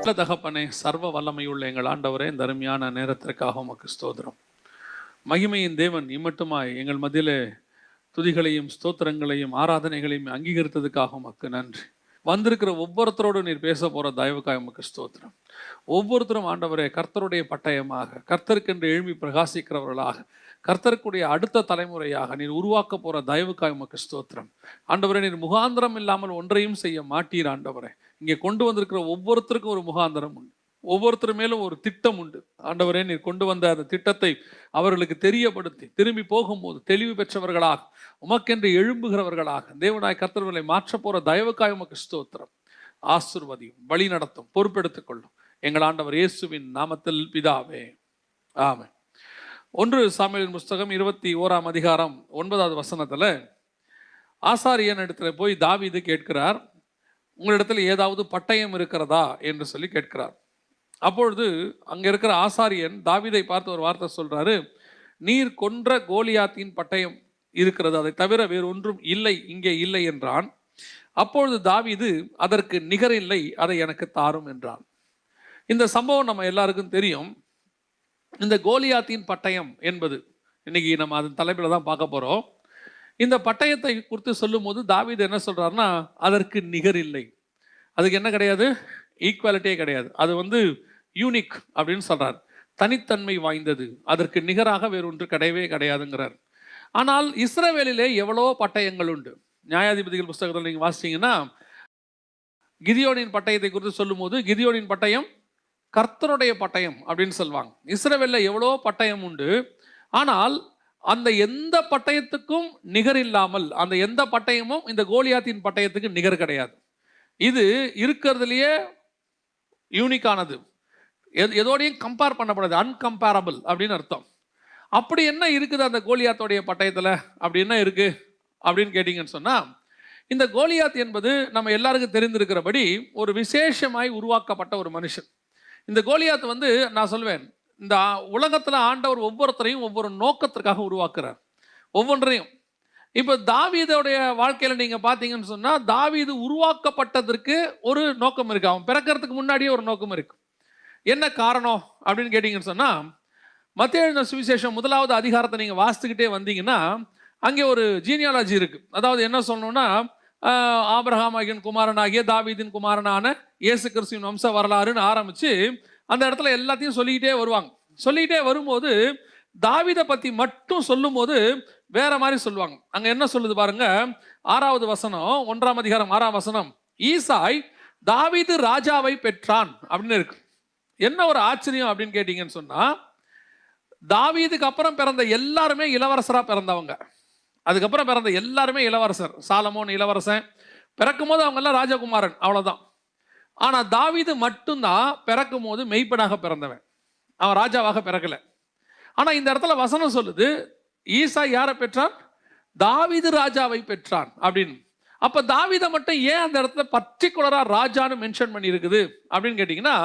நல்ல தகப்பனே, சர்வ வல்லமையுள்ள எங்கள் ஆண்டவரே, இந்த அருமையான நேரத்திற்காக உமக்கு ஸ்தோத்திரம். மகிமையின் தேவன் இம்மட்டுமாய் எங்கள் மத்தியிலே துதிகளையும் ஸ்தோத்திரங்களையும் ஆராதனைகளையும் அங்கீகரித்ததுக்காக உமக்கு நன்றி. வந்திருக்கிற ஒவ்வொருத்தரோடு நீர் பேச போகிற தயவுக்காக உமக்கு ஸ்தோத்திரம். ஒவ்வொருத்தரும் ஆண்டவரே கர்த்தருடைய பட்டயமாக, கர்த்தருக்கென்று எழும்பி பிரகாசிக்கிறவர்களாக, கர்த்தருக்குடைய அடுத்த தலைமுறையாக நீர் உருவாக்க போகிற தயவுக்காக உமக்கு ஸ்தோத்திரம். ஆண்டவரே, நீர் முகாந்திரம் இல்லாமல் ஒன்றையும் செய்ய மாட்டீர். ஆண்டவரே, இங்கே கொண்டு வந்திருக்கிற ஒவ்வொருத்தருக்கும் ஒரு முகாந்திரம் உண்டு, ஒவ்வொருத்தர் மேலும் ஒரு திட்டம் உண்டு. ஆண்டவரே, நீர் கொண்டு வந்த அந்த திட்டத்தை அவர்களுக்கு தெரியப்படுத்தி திரும்பி போகும்போது தெளிவு பெற்றவர்களாக, உமக்கென்று எழும்புகிறவர்களாக தேவனாய் கர்த்தர்களை மாற்ற போற தயவுக்காய் உமக்கு ஸ்தோத்திரம். ஆசீர்வதியும், வழி நடத்தும், பொறுப்பெடுத்துக் கொள்ளும் எங்கள் ஆண்டவர் இயேசுவின் நாமத்தில் பிதாவே, ஆமென். 1 சாமுவேலின் புஸ்தகம் 21ஆம் அதிகாரம் 9வது வசனத்துல ஆசாரியன் இடத்துல போய் தாவீது கேட்கிறார், உங்களிடத்தில் ஏதாவது பட்டயம் இருக்கிறதா என்று சொல்லி கேட்கிறார். அப்பொழுது அங்க இருக்கிற ஆசாரியன் தாவீதை பார்த்து ஒரு வார்த்தை சொல்றாரு, நீர் கொன்ற கோலியாத்தின் பட்டயம் இருக்கிறது, அதை தவிர வேறு ஒன்றும் இல்லை, இங்கே இல்லை என்றான். அப்பொழுது தாவீது, அதற்கு நிகரில்லை, அதை எனக்கு தாரும் என்றான். இந்த சம்பவம் நம்ம எல்லாருக்கும் தெரியும். இந்த கோலியாத்தின் பட்டயம் என்பது இன்னைக்கு நம்ம அதன் தலைப்பில் தான் பார்க்க போறோம். இந்த பட்டயத்தை குறித்து சொல்லும் போது தாவீது என்ன சொல்றாருன்னா, அதற்கு நிகரில்லை, அதுக்கு என்ன கிடையாது, ஈக்குவாலிட்டியே கிடையாது, அது யூனிக் அப்படின்னு சொல்றார், தனித்தன்மை வாய்ந்தது, அதற்கு நிகராக வேறு ஒன்று கிடையவே கிடையாதுங்கிறார். ஆனால் இஸ்ரவேலிலே எவ்வளோ பட்டயங்கள் உண்டு. நியாயாதிபதிகள் புஸ்தகத்தில் நீங்க வாசிச்சீங்கன்னா கிதியோனின் பட்டயத்தை குறித்து சொல்லும் போது கிதியோனின் பட்டயம் கர்த்தருடைய பட்டயம் அப்படின்னு சொல்லுவாங்க. இஸ்ரவேலில் எவ்வளோ பட்டயம் உண்டு, ஆனால் அந்த எந்த பட்டயத்துக்கும் நிகர் இல்லாமல், அந்த எந்த பட்டயமும் இந்த கோலியாத்தின் பட்டயத்துக்கு நிகர் கிடையாது. இது இருக்கிறதுலையே யூனிக்கானது, எதோடையும் கம்பேர் பண்ணப்படாது, அன்கம்பேரபிள் அப்படின்னு அர்த்தம். அப்படி என்ன இருக்குது அந்த கோலியாத்தோடைய பட்டயத்தில், அப்படி என்ன இருக்கு அப்படின்னு கேட்டீங்கன்னு சொன்னா, இந்த கோலியாத் என்பது நம்ம எல்லாருக்கும் தெரிந்திருக்கிறபடி ஒரு விசேஷமாய் உருவாக்கப்பட்ட ஒரு மனுஷன். இந்த கோலியாத் நான் சொல்வேன், இந்த உலகத்துல ஆண்டவர் ஒவ்வொருத்தரையும் ஒவ்வொரு நோக்கத்திற்காக உருவாக்குறார், ஒவ்வொன்றையும். இப்போ தாவீதோடைய வாழ்க்கையில நீங்க பாத்தீங்கன்னு சொன்னா, தாவீது உருவாக்கப்பட்டதற்கு ஒரு நோக்கம் இருக்கு, அவன் பிறக்கிறதுக்கு முன்னாடியே ஒரு நோக்கம் இருக்கு. என்ன காரணம் அப்படின்னு கேட்டீங்கன்னு சொன்னா, மத்தேயு எழுதின சுவிசேஷம் 1வது அதிகாரத்தை நீங்க வாசித்துக்கிட்டே வந்தீங்கன்னா அங்கே ஒரு ஜீனியாலஜி இருக்கு. அதாவது என்ன சொல்லணும்னா, ஆபிரகாம் ஆகியன் குமாரனாகிய தாவீதின் குமாரனான இயேசு கிறிஸ்துவின் வம்ச வரலாறுன்னு ஆரம்பிச்சு அந்த இடத்துல எல்லாத்தையும் சொல்லிக்கிட்டே வருவாங்க. சொல்லிக்கிட்டே வரும்போது தாவீதை பத்தி மட்டும் சொல்லும் போது வேற மாதிரி சொல்லுவாங்க. அங்க என்ன சொல்லுது பாருங்க, 6வது வசனம், 1ஆம் அதிகாரம் 6ஆம் வசனம், ஈசாய் தாவீது ராஜாவை பெற்றான் அப்படின்னு இருக்கு. என்ன ஒரு ஆச்சரியம் அப்படின்னு கேட்டீங்கன்னு சொன்னா, தாவீதுக்கு அப்புறம் பிறந்த எல்லாருமே இளவரசரா பிறந்தவங்க. அதுக்கப்புறம் பிறந்த எல்லாருமே இளவரசர். சாலமோன் இளவரசன், பிறக்கும் போது அவங்க எல்லாம் ராஜகுமாரன், அவ்வளவுதான். ஆனா தாவீது மட்டும்தான் பிறக்கும் போது மெய்ப்பனாக பிறந்தவன், அவன் ராஜாவாக பிறக்கல. ஆனா இந்த இடத்துல வசனம் சொல்லுது, ஈசா யாரை பெற்றான், தாவீது ராஜாவை பெற்றான் அப்படின்னு. அப்ப தாவீதை மட்டும் ஏன் அந்த இடத்துல பர்டிகுலரா ராஜான்னு மென்ஷன் பண்ணி இருக்குது அப்படின்னு கேட்டீங்கன்னா,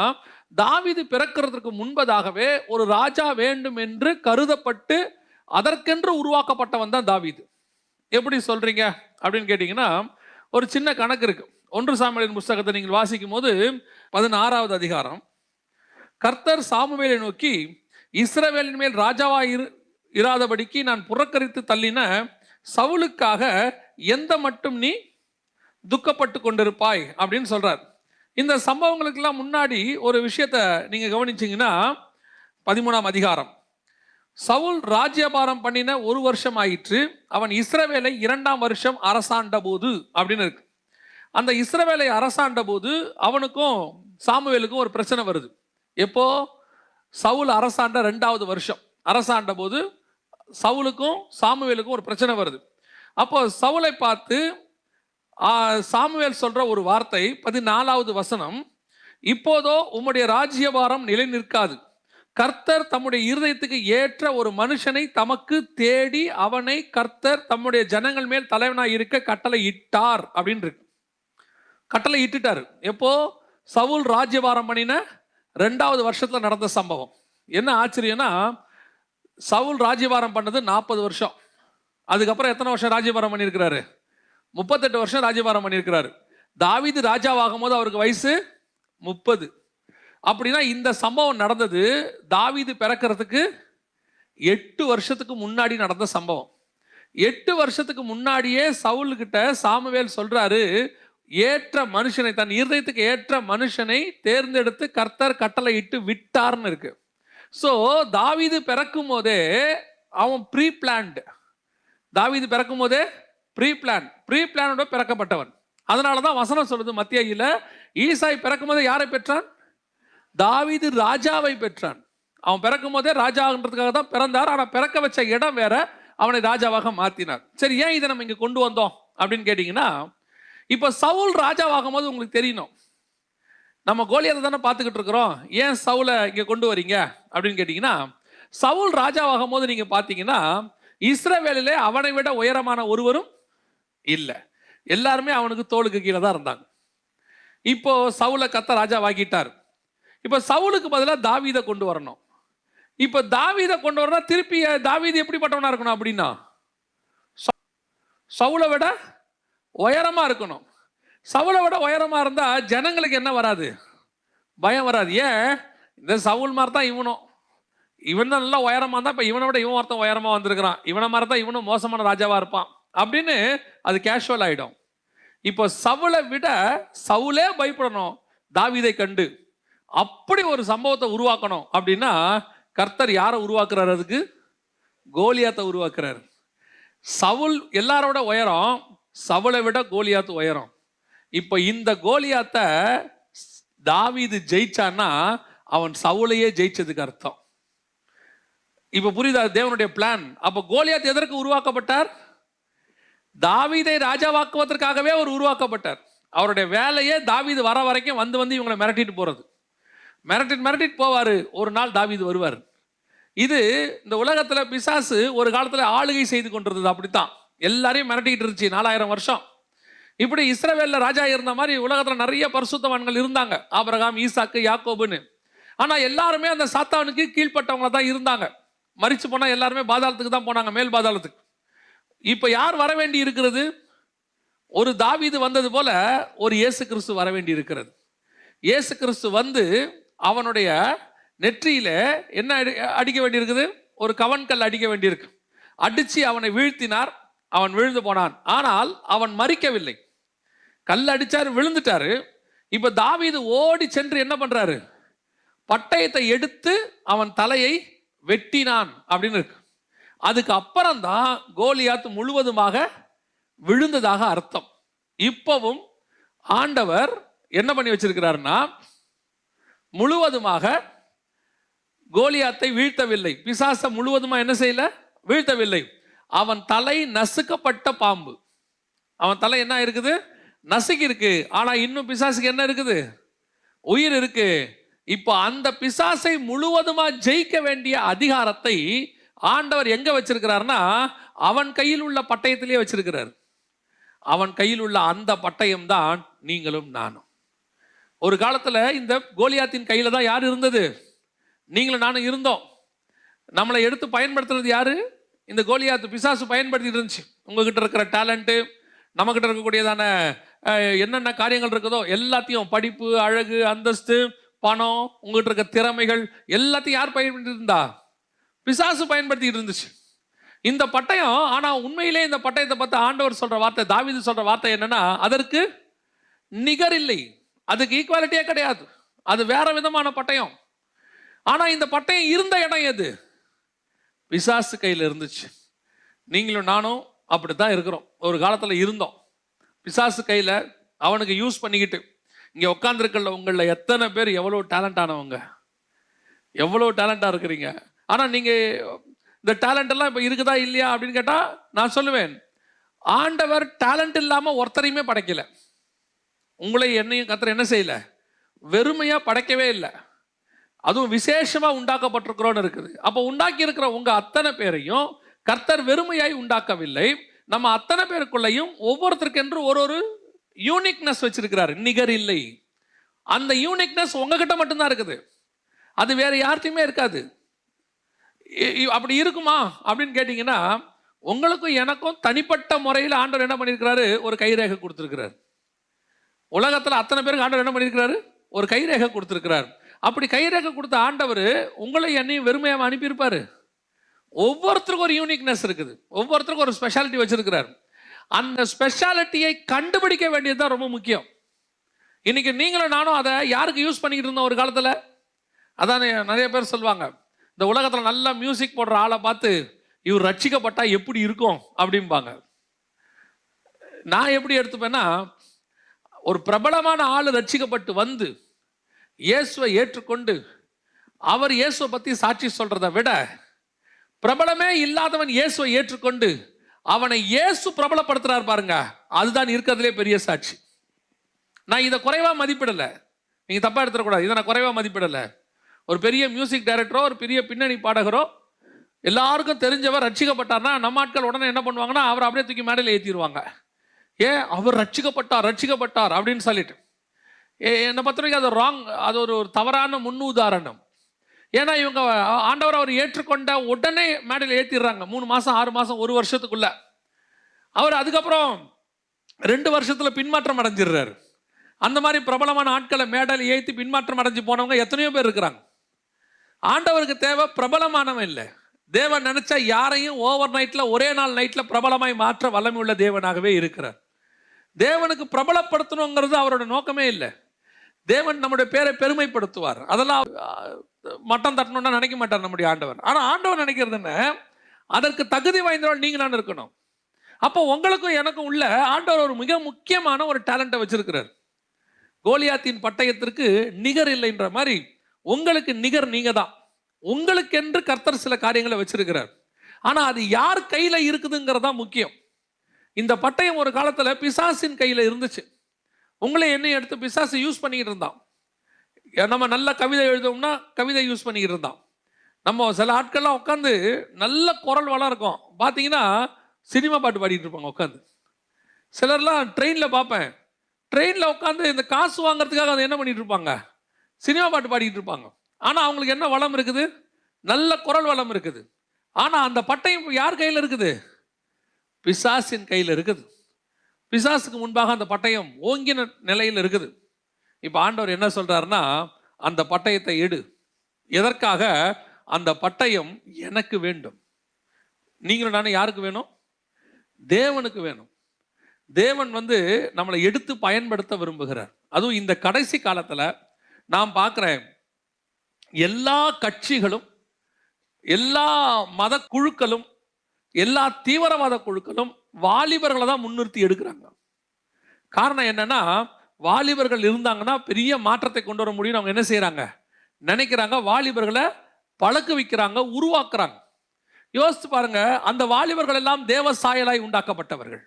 தாவீது பிறக்கிறதுக்கு முன்பதாகவே ஒரு ராஜா வேண்டும் என்று கருதப்பட்டு அதற்கென்று உருவாக்கப்பட்டவன் தான் தாவீது. எப்படி சொல்றீங்க அப்படின்னு கேட்டீங்கன்னா, ஒரு சின்ன கணக்கு இருக்கு. 1 சாமுவேலின் புஸ்தகத்தை நீங்கள் வாசிக்கும் போது 16வது அதிகாரம், கர்த்தர் சாமுவேலை நோக்கி, இஸ்ரவேலின் மேல் ராஜாவா இராதபடிக்கு நான் புறக்கரித்து தள்ளின சவுலுக்காக எந்த மட்டும் நீ துக்கப்பட்டு கொண்டிருப்பாய் அப்படின்னு சொல்றார். இந்த சம்பவங்களுக்கெல்லாம் முன்னாடி ஒரு விஷயத்தை நீங்க கவனிச்சீங்கன்னா, 13ஆம் அதிகாரம், சவுல் ராஜ்யபாரம் பண்ணின 1 வருஷம் ஆயிற்று, அவன் இஸ்ரவேலை 2ஆம் வருஷம் அரசாண்ட போது அப்படின்னு இருக்கு. அந்த இஸ்ரவேலை அரசாண்ட போது அவனுக்கும் சாமுவேலுக்கும் ஒரு பிரச்சனை வருது. எப்போ, சவுல் அரசாண்ட 2வது வருஷம் அரசாண்ட போது சவுலுக்கும் சாமுவேலுக்கும் ஒரு பிரச்சனை வருது. அப்போ சவுலை பார்த்து சாமுவேல் சொல்ற ஒரு வார்த்தை, 14வது வசனம், இப்போதோ உம்முடைய ராஜ்யபாரம் நிலை நிற்காது, கர்த்தர் தம்முடைய இருதயத்துக்கு ஏற்ற ஒரு மனுஷனை தமக்கு தேடி அவனை கர்த்தர் தம்முடைய ஜனங்கள் மேல் தலைவனாய் இருக்க கட்டளை இட்டார் அப்படின்னு இருக்கு. கட்டளை இட்டுட்டாரு. எப்போ, சவுல் ராஜ்யபாரம் பண்ணின 2வது வருஷத்துல நடந்த சம்பவம். என்ன ஆச்சரியம்னா, சவுல் ராஜ்யபாரம் பண்ணது 40 வருஷம். அதுக்கப்புறம் எத்தனை வருஷம் ராஜ்யபாரம் பண்ணியிருக்கிறாரு, 38 வருஷம் ராஜ்யபாரம் பண்ணியிருக்கிறாரு. தாவீது ராஜாவாகும் போது அவருக்கு வயசு 30. அப்படின்னா இந்த சம்பவம் நடந்தது தாவீது பிறக்கிறதுக்கு 8 வருஷத்துக்கு முன்னாடி நடந்த சம்பவம். 8 வருஷத்துக்கு முன்னாடியே சவுல் கிட்ட சாமுவேல் சொல்றாரு, ஏற்ற மனுஷனை, தன் இருதயத்துக்கு ஏற்ற மனுஷனை தேர்ந்தெடுத்து கர்த்தர் கட்டளையிட்டு விட்டார்னு இருக்கு. ஸோ தாவீது பிறக்கும் போதே அவன் ப்ரீ பிளான்டு. தாவீது பிறக்கும் போதே ப்ரீ பிளானோட பிறக்கப்பட்டவன். அதனால தான் வசனம் சொல்லுது மத்தேயுல, ஈசாய் பிறக்கும் போதே யாரை பெற்றான்? தாவீது ராஜாவை பெற்றான். அவன் பிறக்கும் போதே ராஜான்றதுக்காக தான் பிறந்தார். ஆனால் பிறக்க வச்ச இடம் வேற, அவனை ராஜாவாக மாற்றினார். சரி, ஏன் இதை நம்ம இங்கே கொண்டு வந்தோம் அப்படின்னு கேட்டிங்கன்னா, இப்போ சவுல் ராஜாவாகும் போது உங்களுக்கு தெரியணும், நம்ம கோலியாத்தை தானே பார்த்துக்கிட்டு இருக்கிறோம், ஏன் சவுலை இங்கே கொண்டு வரீங்க அப்படின்னு கேட்டிங்கன்னா, சவுல் ராஜாவாகும் போது நீங்கள் பார்த்தீங்கன்னா இஸ்ரவேலிலே அவனை விட உயரமான ஒருவரும் இல்லை. எல்லாருமே அவனுக்கு தோளுக்கு கீழே தான் இருந்தாங்க. இப்போ சவுலை கர்த்தர் ராஜாவாக்கிட்டார். இப்போ சவுலுக்கு பதிலாக தாவீதை கொண்டு வரணும். இப்போ தாவீதை கொண்டு வரணும். திருப்பி தாவீது எப்படிப்பட்டவனா இருக்கணும் அப்படின்னா, சவுலை விட உயரமா இருக்கணும். சவுலை விட உயரமா இருந்தா ஜனங்களுக்கு என்ன வராது? பயம் வராது. ஏன்? இந்த சவுல் மாதிரி தான் இவனும், இவன் தான் நல்லா உயரமா இருந்தா, இப்போ இவனை விட இவன் ஒருத்தன் உயரமா வந்திருக்கிறான், இவனை மாதிரி தான் இவனும் மோசமான ராஜாவா இருப்பான் அப்படின்னு அது கேஷுவல் ஆயிடும். இப்போ சவுலை விட சவுலே பயப்படணும் தாவீதை கண்டு. அப்படி ஒரு சம்பவத்தை உருவாக்கணும் அப்படின்னா கர்த்தர் யாரை உருவாக்குறாரு? அதுக்கு கோலியாத்தை உருவாக்குறாரு. சவுல் எல்லாரோட உயரம், சவுலை விட கோலியாத்து உயரம். இப்போ இந்த கோலியாத்தை தாவீது ஜெயிச்சான்னா அவன் சவுலையே ஜெயிச்சதுக்கு அர்த்தம். இப்போ புரியுதா தேவனுடைய பிளான்? அப்போ கோலியாத் எதற்கு உருவாக்கப்பட்டார்? தாவீதை ராஜாவாக்குவதற்காகவே அவர் உருவாக்கப்பட்டார். அவருடைய வேலையே தாவீது வர வரைக்கும் வந்து வந்து இவங்களை மிரட்டிட்டு போறது. மிரட்டிட்டு போவார். ஒரு நாள் தாவீது வருவார். இது இந்த உலகத்தில் பிசாசு ஒரு காலத்தில் ஆளுகை செய்து கொண்டிருந்தது. அப்படித்தான் எல்லாரையும் மிரட்டிக்கிட்டு இருந்துச்சு 4000 வருஷம். இப்படி இஸ்ரவேலில் ராஜா இருந்த மாதிரி உலகத்தில் நிறைய பரிசுத்தவான்கள் இருந்தாங்க, ஆபிரகாம், ஈசாக்கு, யாக்கோபுன்னு. ஆனால் எல்லாருமே அந்த சாத்தானுக்கு கீழ்பட்டவங்க தான் இருந்தாங்க. மரிச்சு போனால் எல்லாருமே பாதாளத்துக்கு தான் போனாங்க, மேல் பாதாளத்துக்கு. இப்போ யார் வர வேண்டி இருக்கிறது? ஒரு தாவீது வந்தது போல ஒரு இயேசு கிறிஸ்து வர வேண்டி இருக்கிறது. இயேசு கிறிஸ்து வந்து அவனுடைய நெற்றியில என்ன அடிக்க வேண்டி இருக்குது? ஒரு கவன்கல் அடிக்க வேண்டியிருக்கு. அடிச்சு அவனை வீழ்த்தினார். அவன் விழுந்து போனான். ஆனால் அவன் மரிக்கவில்லை. கல் அடிச்சாரு, விழுந்துட்டாரு. இப்ப தாவீது ஓடி சென்று என்ன பண்றாரு? பட்டயத்தை எடுத்து அவன் தலையை வெட்டினான் அப்படின்னு இருக்கு. அதுக்கு அப்புறம் தான் கோலியாத் முழுவதுமாக விழுந்ததாக அர்த்தம். இப்பவும் ஆண்டவர் என்ன பண்ணி வச்சிருக்கிறாருன்னா, முழுவதுமாக கோலியாத்தை வீழ்த்தவில்லை. பிசாச முழுவதுமா என்ன செய்யல? வீழ்த்தவில்லை. அவன் தலை நசுக்கப்பட்ட பாம்பு. அவன் தலை என்ன இருக்குது? நசுக்கி இருக்கு. ஆனா இன்னும் பிசாசுக்கு என்ன இருக்குது? உயிர் இருக்கு. இப்போ அந்த பிசாசை முழுவதுமா ஜெயிக்க வேண்டிய அதிகாரத்தை ஆண்டவர் எங்க வச்சிருக்கிறார்னா, அவன் கையில் உள்ள பட்டயத்திலேயே வச்சிருக்கிறார். அவன் கையில் உள்ள அந்த பட்டயம் தான் நீங்களும் நானும். ஒரு காலத்துல இந்த கோலியாத்தின் கையில தான் யார் இருந்தது? நீங்களும் நானும் இருந்தோம். நம்மளை எடுத்து பயன்படுத்துறது யாரு? இந்த கோலியாத்து பிசாசு பயன்படுத்திட்டு இருந்துச்சு. உங்ககிட்ட இருக்கிற டேலண்ட்டு, நம்ம கிட்ட இருக்கக்கூடியதான என்னென்ன காரியங்கள் இருக்குதோ எல்லாத்தையும், படிப்பு, அழகு, அந்தஸ்து, பணம், உங்ககிட்ட இருக்க திறமைகள் எல்லாத்தையும் யார் பயன்படுத்தி இருந்தா? பிசாசு பயன்படுத்திட்டு இருந்துச்சு இந்த பட்டயம். ஆனா உண்மையிலே இந்த பட்டயத்தை பார்த்து ஆண்டவர் சொல்ற வார்த்தை, தாவீது சொல்ற வார்த்தை என்னன்னா, அதற்கு நிகர் இல்லை, அதுக்கு ஈக்குவாலிட்டியே கிடையாது, அது வேற விதமான பட்டயம். ஆனா இந்த பட்டயம் இருந்த இடம் எது? பிசாசு கையில் இருந்துச்சு. நீங்களும் நானும் அப்படித்தான் இருக்கிறோம். ஒரு காலத்துல இருந்தோம் பிசாசு கையில. அவனுக்கு யூஸ் பண்ணிக்கிட்டு இங்க உட்காந்துருக்கல உங்களில் எத்தனை பேர் எவ்வளோ டேலண்ட் ஆனவங்க, எவ்வளோ டேலண்டா இருக்கிறீங்க. ஆனா நீங்க இந்த டேலண்ட் எல்லாம் இப்ப இருக்குதா இல்லையா அப்படின்னு கேட்டா நான் சொல்லுவேன், ஆண்டவர் டேலண்ட் இல்லாம ஒருத்தரையுமே படைக்கல. உங்களை என்னையும் கர்த்தர் என்ன செய்யல? வெறுமையா படைக்கவே இல்லை. அதுவும் விசேஷமா உண்டாக்கப்பட்டிருக்கிறோன்னு இருக்குது. அப்போ உண்டாக்கி இருக்கிற உங்க அத்தனை பேரையும் கர்த்தர் வெறுமையாய் உண்டாக்கவில்லை. நம்ம அத்தனை பேருக்குள்ளையும் ஒவ்வொருத்தருக்கென்று ஒரு ஒரு யூனிக்னஸ் வச்சிருக்கிறார், நிகர் இல்லை. அந்த யூனிக்னஸ் உங்ககிட்ட மட்டும்தான் இருக்குது, அது வேற யார்கிட்டையுமே இருக்காது. அப்படி இருக்குமா அப்படின்னு கேட்டீங்கன்னா, உங்களுக்கும் எனக்கும் தனிப்பட்ட முறையில் ஆண்டவர் என்ன பண்ணியிருக்கிறாரு? ஒரு கைரேகை கொடுத்திருக்கிறார். உலகத்தில் அத்தனை பேருக்கு ஆண்டவர் என்ன பண்ணியிருக்கிறாரு? ஒரு கைரேகை கொடுத்திருக்கிறார். அப்படி கைரேகை கொடுத்த ஆண்டவர் உங்களை என்னையும் வெறுமையாக அனுப்பியிருப்பாரு? ஒவ்வொருத்தருக்கும் ஒரு யூனிக்னஸ் இருக்குது, ஒவ்வொருத்தருக்கும் ஒரு ஸ்பெஷாலிட்டி வச்சிருக்கிறார். அந்த ஸ்பெஷாலிட்டியை கண்டுபிடிக்க வேண்டியது தான் ரொம்ப முக்கியம். இன்னைக்கு நீங்களும் நானும் அதை யாருக்கு யூஸ் பண்ணிக்கிட்டு இருந்தோம் ஒரு காலத்தில்? அதான் நிறைய பேர் சொல்லுவாங்க, இந்த உலகத்தில் நல்லா மியூசிக் போடுற ஆளை பார்த்து இவர் ரட்சிக்கப்பட்டா எப்படி இருக்கும் அப்படிம்பாங்க. நான் எப்படி எடுத்துப்பேன்னா, ஒரு பிரபலமான ஆள் ரட்சிக்கப்பட்டு வந்து இயேசுவை ஏற்றுக்கொண்டு அவர் இயேசுவை பற்றி சாட்சி சொல்றதை விட, பிரபலமே இல்லாதவன் இயேசுவை ஏற்றுக்கொண்டு அவனை இயேசு பிரபலப்படுத்துறார் பாருங்க, அதுதான் இருக்கிறதுலே பெரிய சாட்சி. நான் இதை குறைவா மதிப்பிடலை, நீங்க தப்பா எடுத்துடக்கூடாது. இதை நான் குறைவா மதிப்பிடலை. ஒரு பெரிய மியூசிக் டைரக்டரோ ஒரு பெரிய பின்னணி பாடகரோ எல்லாருக்கும் தெரிஞ்சவர் ரட்சிக்கப்பட்டார்னா நம்ம ஆட்கள் உடனே என்ன பண்ணுவாங்கன்னா அவரை அப்படியே தூக்கி மேடையில் ஏற்றிடுவாங்க. ஏன் அவர் ரட்சிக்கப்பட்டார் அப்படின்னு சொல்லிட்டு. என்னை பத்திரிக்கை அது ராங், அது ஒரு தவறான முன்னுதாரணம். ஏன்னா இவங்க ஆண்டவர் அவர் ஏற்றுக்கொண்ட உடனே மேடையில் ஏற்றிடுறாங்க. 3 மாதம் 6 மாதம் 1 வருஷத்துக்குள்ள. அவர் அதுக்கப்புறம் 2 வருஷத்துல பின்மாற்றம் அடைஞ்சிடுறாரு. அந்த மாதிரி பிரபலமான ஆட்களை மேடையில் ஏற்றி பின்மாற்றம் அடைஞ்சு போனவங்க எத்தனையோ பேர் இருக்கிறாங்க. ஆண்டவருக்கு தேவை பிரபலமானவன் இல்லை. தேவன் நினைச்சா யாரையும் ஓவர் நைட்ல, ஒரே நாள் நைட்ல பிரபலமாய் மாற்ற வல்லமை உள்ள தேவனாகவே இருக்கிறார். தேவனுக்கு பிரபலப்படுத்தணுங்கிறது அவரோட நோக்கமே இல்லை. தேவன் நம்முடைய பேரை பெருமைப்படுத்துவார். அதெல்லாம் மட்டம் தட்டணும்னா நினைக்க மாட்டார் நம்முடைய ஆண்டவர். ஆனா ஆண்டவர் நினைக்கிறது என்ன, அதற்கு தகுதி வாய்ந்தவள் நீங்க நான் இருக்கணும். அப்போ உங்களுக்கும் எனக்கும் உள்ள ஆண்டவர் ஒரு மிக முக்கியமான ஒரு டேலண்ட்டை வச்சிருக்கிறார். கோலியாத்தின் பட்டயத்திற்கு நிகர் இல்லைன்ற மாதிரி உங்களுக்கு நிகர் நீங்க தான். உங்களுக்கு என்று கர்த்தர் சில காரியங்களை வச்சிருக்கிறார். ஆனா அது யார் கையில இருக்குதுங்கிறதா முக்கியம். இந்த பட்டயம் ஒரு காலத்துல பிசாசின் கையில இருந்துச்சு. உங்களை என்னையும் எடுத்து பிசாசு யூஸ் பண்ணிக்கிட்டு இருந்தான். நம்ம நல்ல கவிதை எழுதோம்னா கவிதை யூஸ் பண்ணிக்கிட்டு இருந்தான். நம்ம சில ஆட்கள்லாம் உட்காந்து நல்ல குரல் வளம் இருக்கும், பார்த்தீங்கன்னா சினிமா பாட்டு பாடிட்டு இருப்பாங்க உட்காந்து. சிலர்லாம் ட்ரெயினில் பார்ப்பேன், ட்ரெயினில் உட்காந்து இந்த காசு வாங்குறதுக்காக அதை என்ன பண்ணிட்டு இருப்பாங்க, சினிமா பாட்டு பாடிட்டு இருப்பாங்க. ஆனால் அவங்களுக்கு என்ன வளம் இருக்குது, நல்ல குரல் வளம் இருக்குது. ஆனால் அந்த பட்டயம் யார் கையில் இருக்குது, பிசாசின் கையில் இருக்குது. பிசாசுக்கு முன்பாக அந்த பட்டயம் ஓங்கின நிலையில் இருக்குது. இப்போ ஆண்டவர் என்ன சொல்றாருன்னா, அந்த பட்டயத்தை எடு. எதற்காக? அந்த பட்டயம் எனக்கு வேண்டும். நீங்களும் நானும் யாருக்கு வேணும்? தேவனுக்கு வேணும். தேவன் நம்மளை எடுத்து பயன்படுத்த விரும்புகிறார். அதுவும் இந்த கடைசி காலத்துல நான் பார்க்கிறேன், எல்லா கட்சிகளும், எல்லா மத குழுக்களும், எல்லா தீவிரவாத குழுக்களும் வாலிபர்களை தான் முன்னிறுத்தி எடுக்கிறாங்க. காரணம் என்னன்னா, வாலிபர்கள் இருந்தாங்கன்னா பெரிய மாற்றத்தை கொண்டு வர முடியும். அவங்க என்ன செய்யறாங்க, நினைக்கிறாங்க. வாலிபர்களை பழக்க வைக்கிறாங்க, உருவாக்குறாங்க. யோசித்து பாருங்க, அந்த வாலிபர்கள் எல்லாம் தேவ சாயலாய் உண்டாக்கப்பட்டவர்கள்,